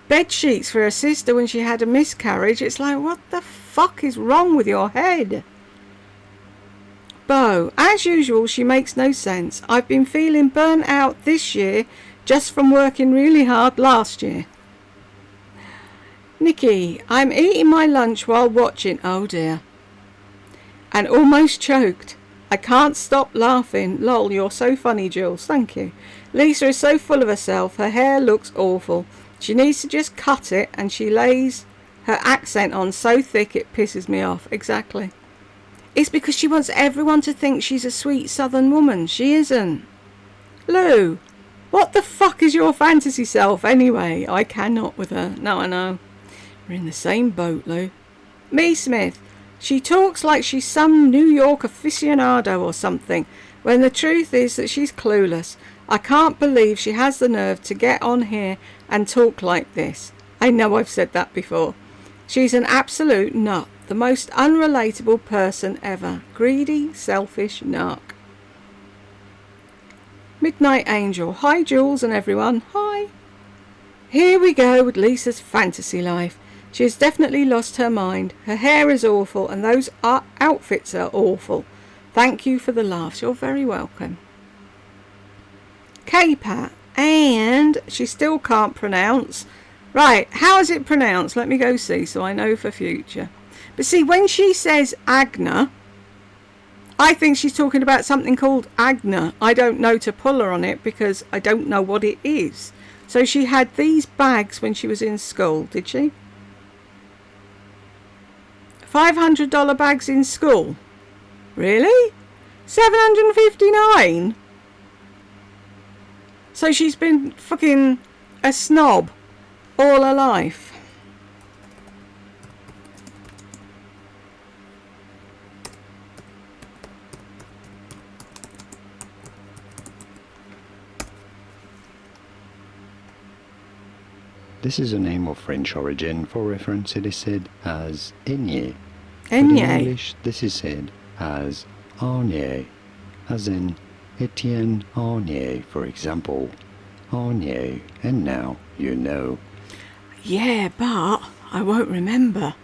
bed sheets for her sister when she had a miscarriage. It's like, what the fuck is wrong with your head? Bo, as usual, she makes no sense. I've been feeling burnt out this year just from working really hard last year. Nikki, I'm eating my lunch while watching, oh dear, and almost choked. I can't stop laughing. Lol, you're so funny, Jules. Thank you. Lisa is so full of herself. Her hair looks awful. She needs to just cut it, and she lays her accent on so thick it pisses me off. Exactly. It's because she wants everyone to think she's a sweet southern woman. She isn't. Lou, what the fuck is your fantasy self anyway? I cannot with her. No, I know. We're in the same boat, Lou. Me Smith. She talks like she's some New York aficionado or something. when the truth is that she's clueless. I can't believe she has the nerve to get on here and talk like this. I know I've said that before. She's an absolute nut, the most unrelatable person ever. Greedy, selfish narc. Midnight Angel. Hi Jules and everyone. Hi. Here we go with Lisa's fantasy life. She has definitely lost her mind. Her hair is awful and those outfits are awful. Thank you for the laughs. You're very welcome. K-Pat. And she still can't pronounce. Right, how is it pronounced? Let me go see so I know for future. But see, when she says Agna, I think she's talking about something called Agna. I don't know to pull her on it because I don't know what it is. So she had these bags when she was in school, did she? $500 bags in school? Really? $759? So she's been fucking a snob all her life. This is a name of French origin. For reference, it is said as Aigné. Aigné. But in English, this is said as Aigné, as in Etienne Aigné, for example. Aigné, and now you know. Yeah, but I won't remember.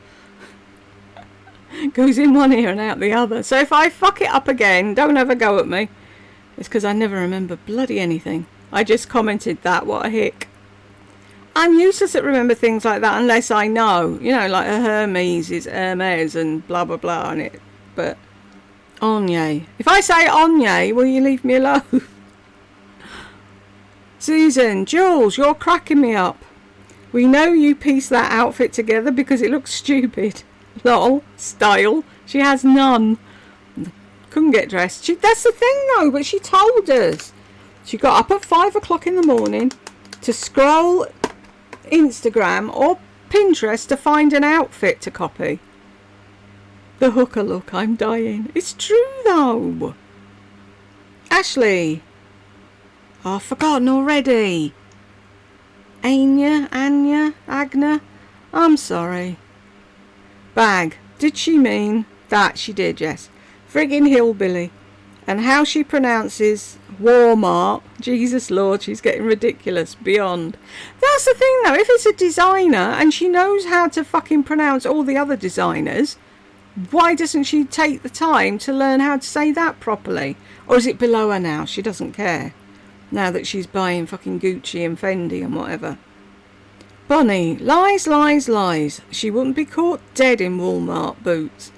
Goes in one ear and out the other. So if I fuck it up again, don't have a go at me. It's because I never remember bloody anything. I just commented that, what a hick. I'm useless at remember things like that unless I know. You know, like a Hermes is Hermes and blah blah blah on it. But Aigné. If I say Aigné, will you leave me alone? Susan, Jules, you're cracking me up. We know you pieced that outfit together because it looks stupid. Lol, style. She has none. Couldn't get dressed. That's the thing though, but she told us. She got up at 5 o'clock in the morning to scroll Instagram or Pinterest to find an outfit to copy. The hooker look, I'm dying. It's true though. Ashley. Oh, I've forgotten already. Anya, Agna. I'm sorry. Bag. Did she mean that? She did, yes. Friggin' hillbilly. And how she pronounces Walmart. Jesus Lord, she's getting ridiculous beyond. That's the thing though, if it's a designer and she knows how to fucking pronounce all the other designers, why doesn't she take the time to learn how to say that properly? Or is it below her now? She doesn't care. Now that she's buying fucking Gucci and Fendi and whatever. Bonnie, lies, lies, lies. She wouldn't be caught dead in Walmart boots.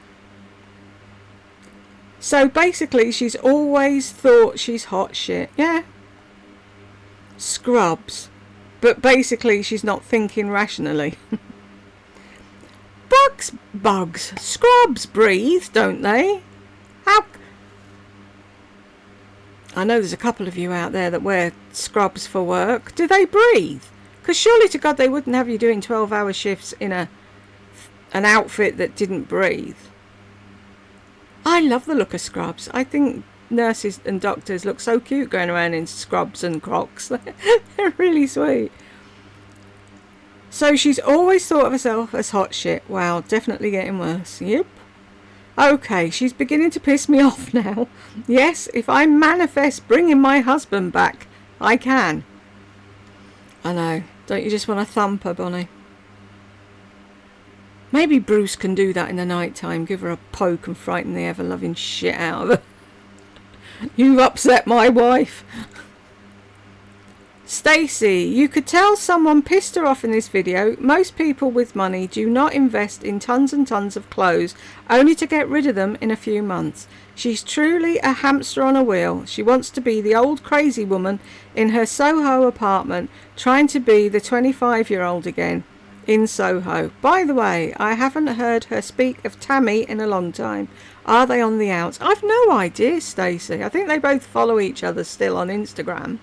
So basically she's always thought she's hot shit. Yeah. Scrubs. But basically she's not thinking rationally. Bugs. Scrubs breathe, don't they? How... I know there's a couple of you out there that wear scrubs for work. Do they breathe? Because surely to God they wouldn't have you doing 12-hour shifts in an outfit that didn't breathe. I love the look of scrubs. I think nurses and doctors look so cute going around in scrubs and Crocs. They're really sweet. So she's always thought of herself as hot shit. Wow, definitely getting worse. Yep. Okay, she's beginning to piss me off now. Yes, if I manifest bringing my husband back, I can. I know. Don't you just want to thump her, Bonnie? Maybe Bruce can do that in the night time. Give her a poke and frighten the ever-loving shit out of her. You've upset my wife. Stacey, you could tell someone pissed her off in this video. Most people with money do not invest in tons and tons of clothes only to get rid of them in a few months. She's truly a hamster on a wheel. She wants to be the old crazy woman in her Soho apartment, trying to be the 25-year-old again in Soho. By the way, I haven't heard her speak of Tammy in a long time. Are they on the outs? I've no idea, Stacey. I think they both follow each other still on Instagram.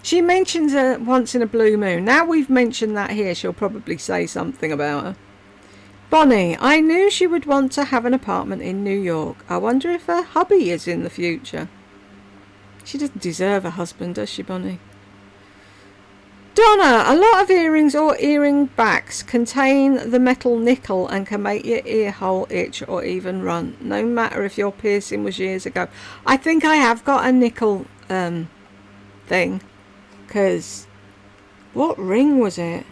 She mentions her once in a blue moon. Now we've mentioned that here, she'll probably say something about her. Bonnie, I knew she would want to have an apartment in New York. I wonder if her hubby is in the future. She doesn't deserve a husband, does she, Bonnie? Donna, a lot of earrings or earring backs contain the metal nickel and can make your ear hole itch or even run, no matter if your piercing was years ago. I think I have got a nickel thing, because what ring was it?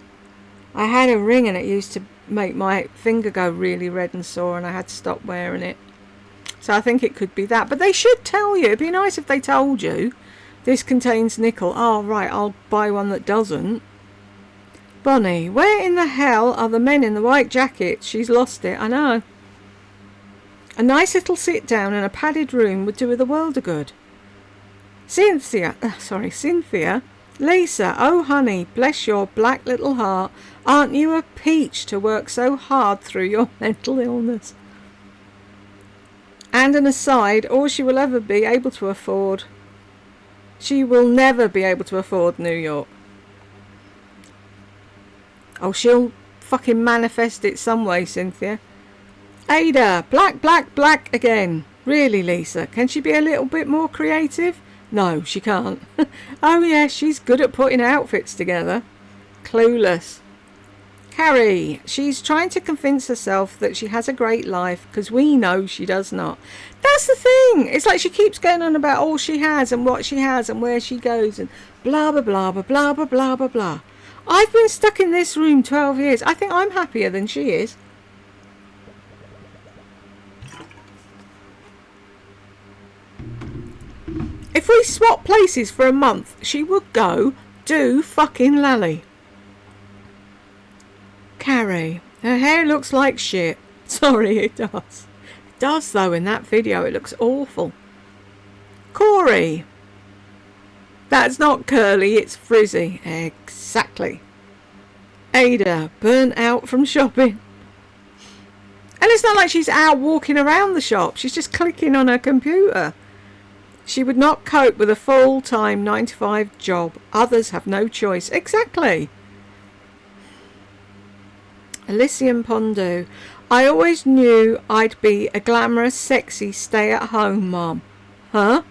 I had a ring and it used to make my finger go really red and sore, and I had to stop wearing it. So I think it could be that. But they should tell you. It'd be nice if they told you this contains nickel. Oh, right, I'll buy one that doesn't. Bonnie, where in the hell are the men in the white jackets? She's lost it, I know. A nice little sit down in a padded room would do her the world of good. Cynthia, Lisa, oh honey, bless your black little heart. Aren't you a peach to work so hard through your mental illness? And an aside, all she will ever be able to afford. She will never be able to afford New York. Oh, she'll fucking manifest it some way, Cynthia. Ada, black again. Really, Lisa, can she be a little bit more creative? No, she can't. Oh yeah, she's good at putting outfits together. Clueless. Carrie, she's trying to convince herself that she has a great life because we know she does not. That's the thing. It's like she keeps going on about all she has and what she has and where she goes and blah, blah, blah, blah, blah, blah, blah, blah, blah. I've been stuck in this room 12 years. I think I'm happier than she is. If we swap places for a month, she would go do fucking lally. Carrie, her hair looks like shit. Sorry, it does. It does, though, in that video. It looks awful. Corey. That's not curly, it's frizzy. Exactly. Ada, burnt out from shopping. And it's not like she's out walking around the shop. She's just clicking on her computer. She would not cope with a full-time 9-to-5 job. Others have no choice. Exactly. Elysium Pondu. I always knew I'd be a glamorous, sexy, stay-at-home mom. Huh?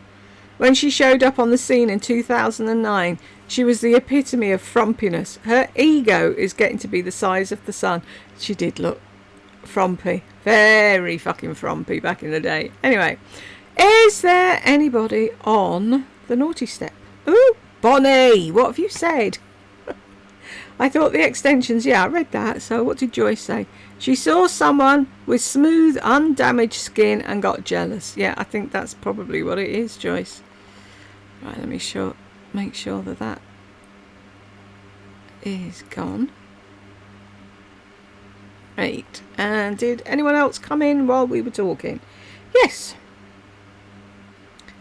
When she showed up on the scene in 2009, she was the epitome of frumpiness. Her ego is getting to be the size of the sun. She did look frumpy. Very fucking frumpy back in the day. Anyway, is there anybody on the naughty step? Ooh, Bonnie, what have you said? I thought the extensions, yeah, I read that. So what did Joyce say? She saw someone with smooth, undamaged skin and got jealous. Yeah, I think that's probably what it is, Joyce. Right, let me make sure that that is gone. Right, and did anyone else come in while we were talking? Yes.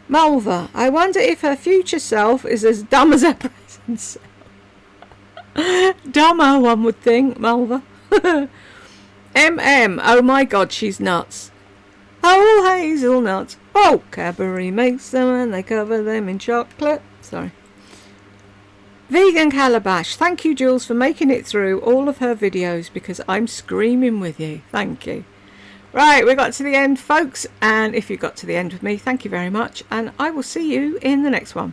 Malva, I wonder if her future self is as dumb as her present self. Dumber, one would think, Malva. Oh my god, she's nuts. Oh, hazelnuts. Oh, Cadbury makes them and they cover them in chocolate. Sorry. Vegan Calabash. Thank you, Jules, for making it through all of her videos because I'm screaming with you. Thank you. Right, we got to the end, folks. And if you got to the end with me, thank you very much. And I will see you in the next one.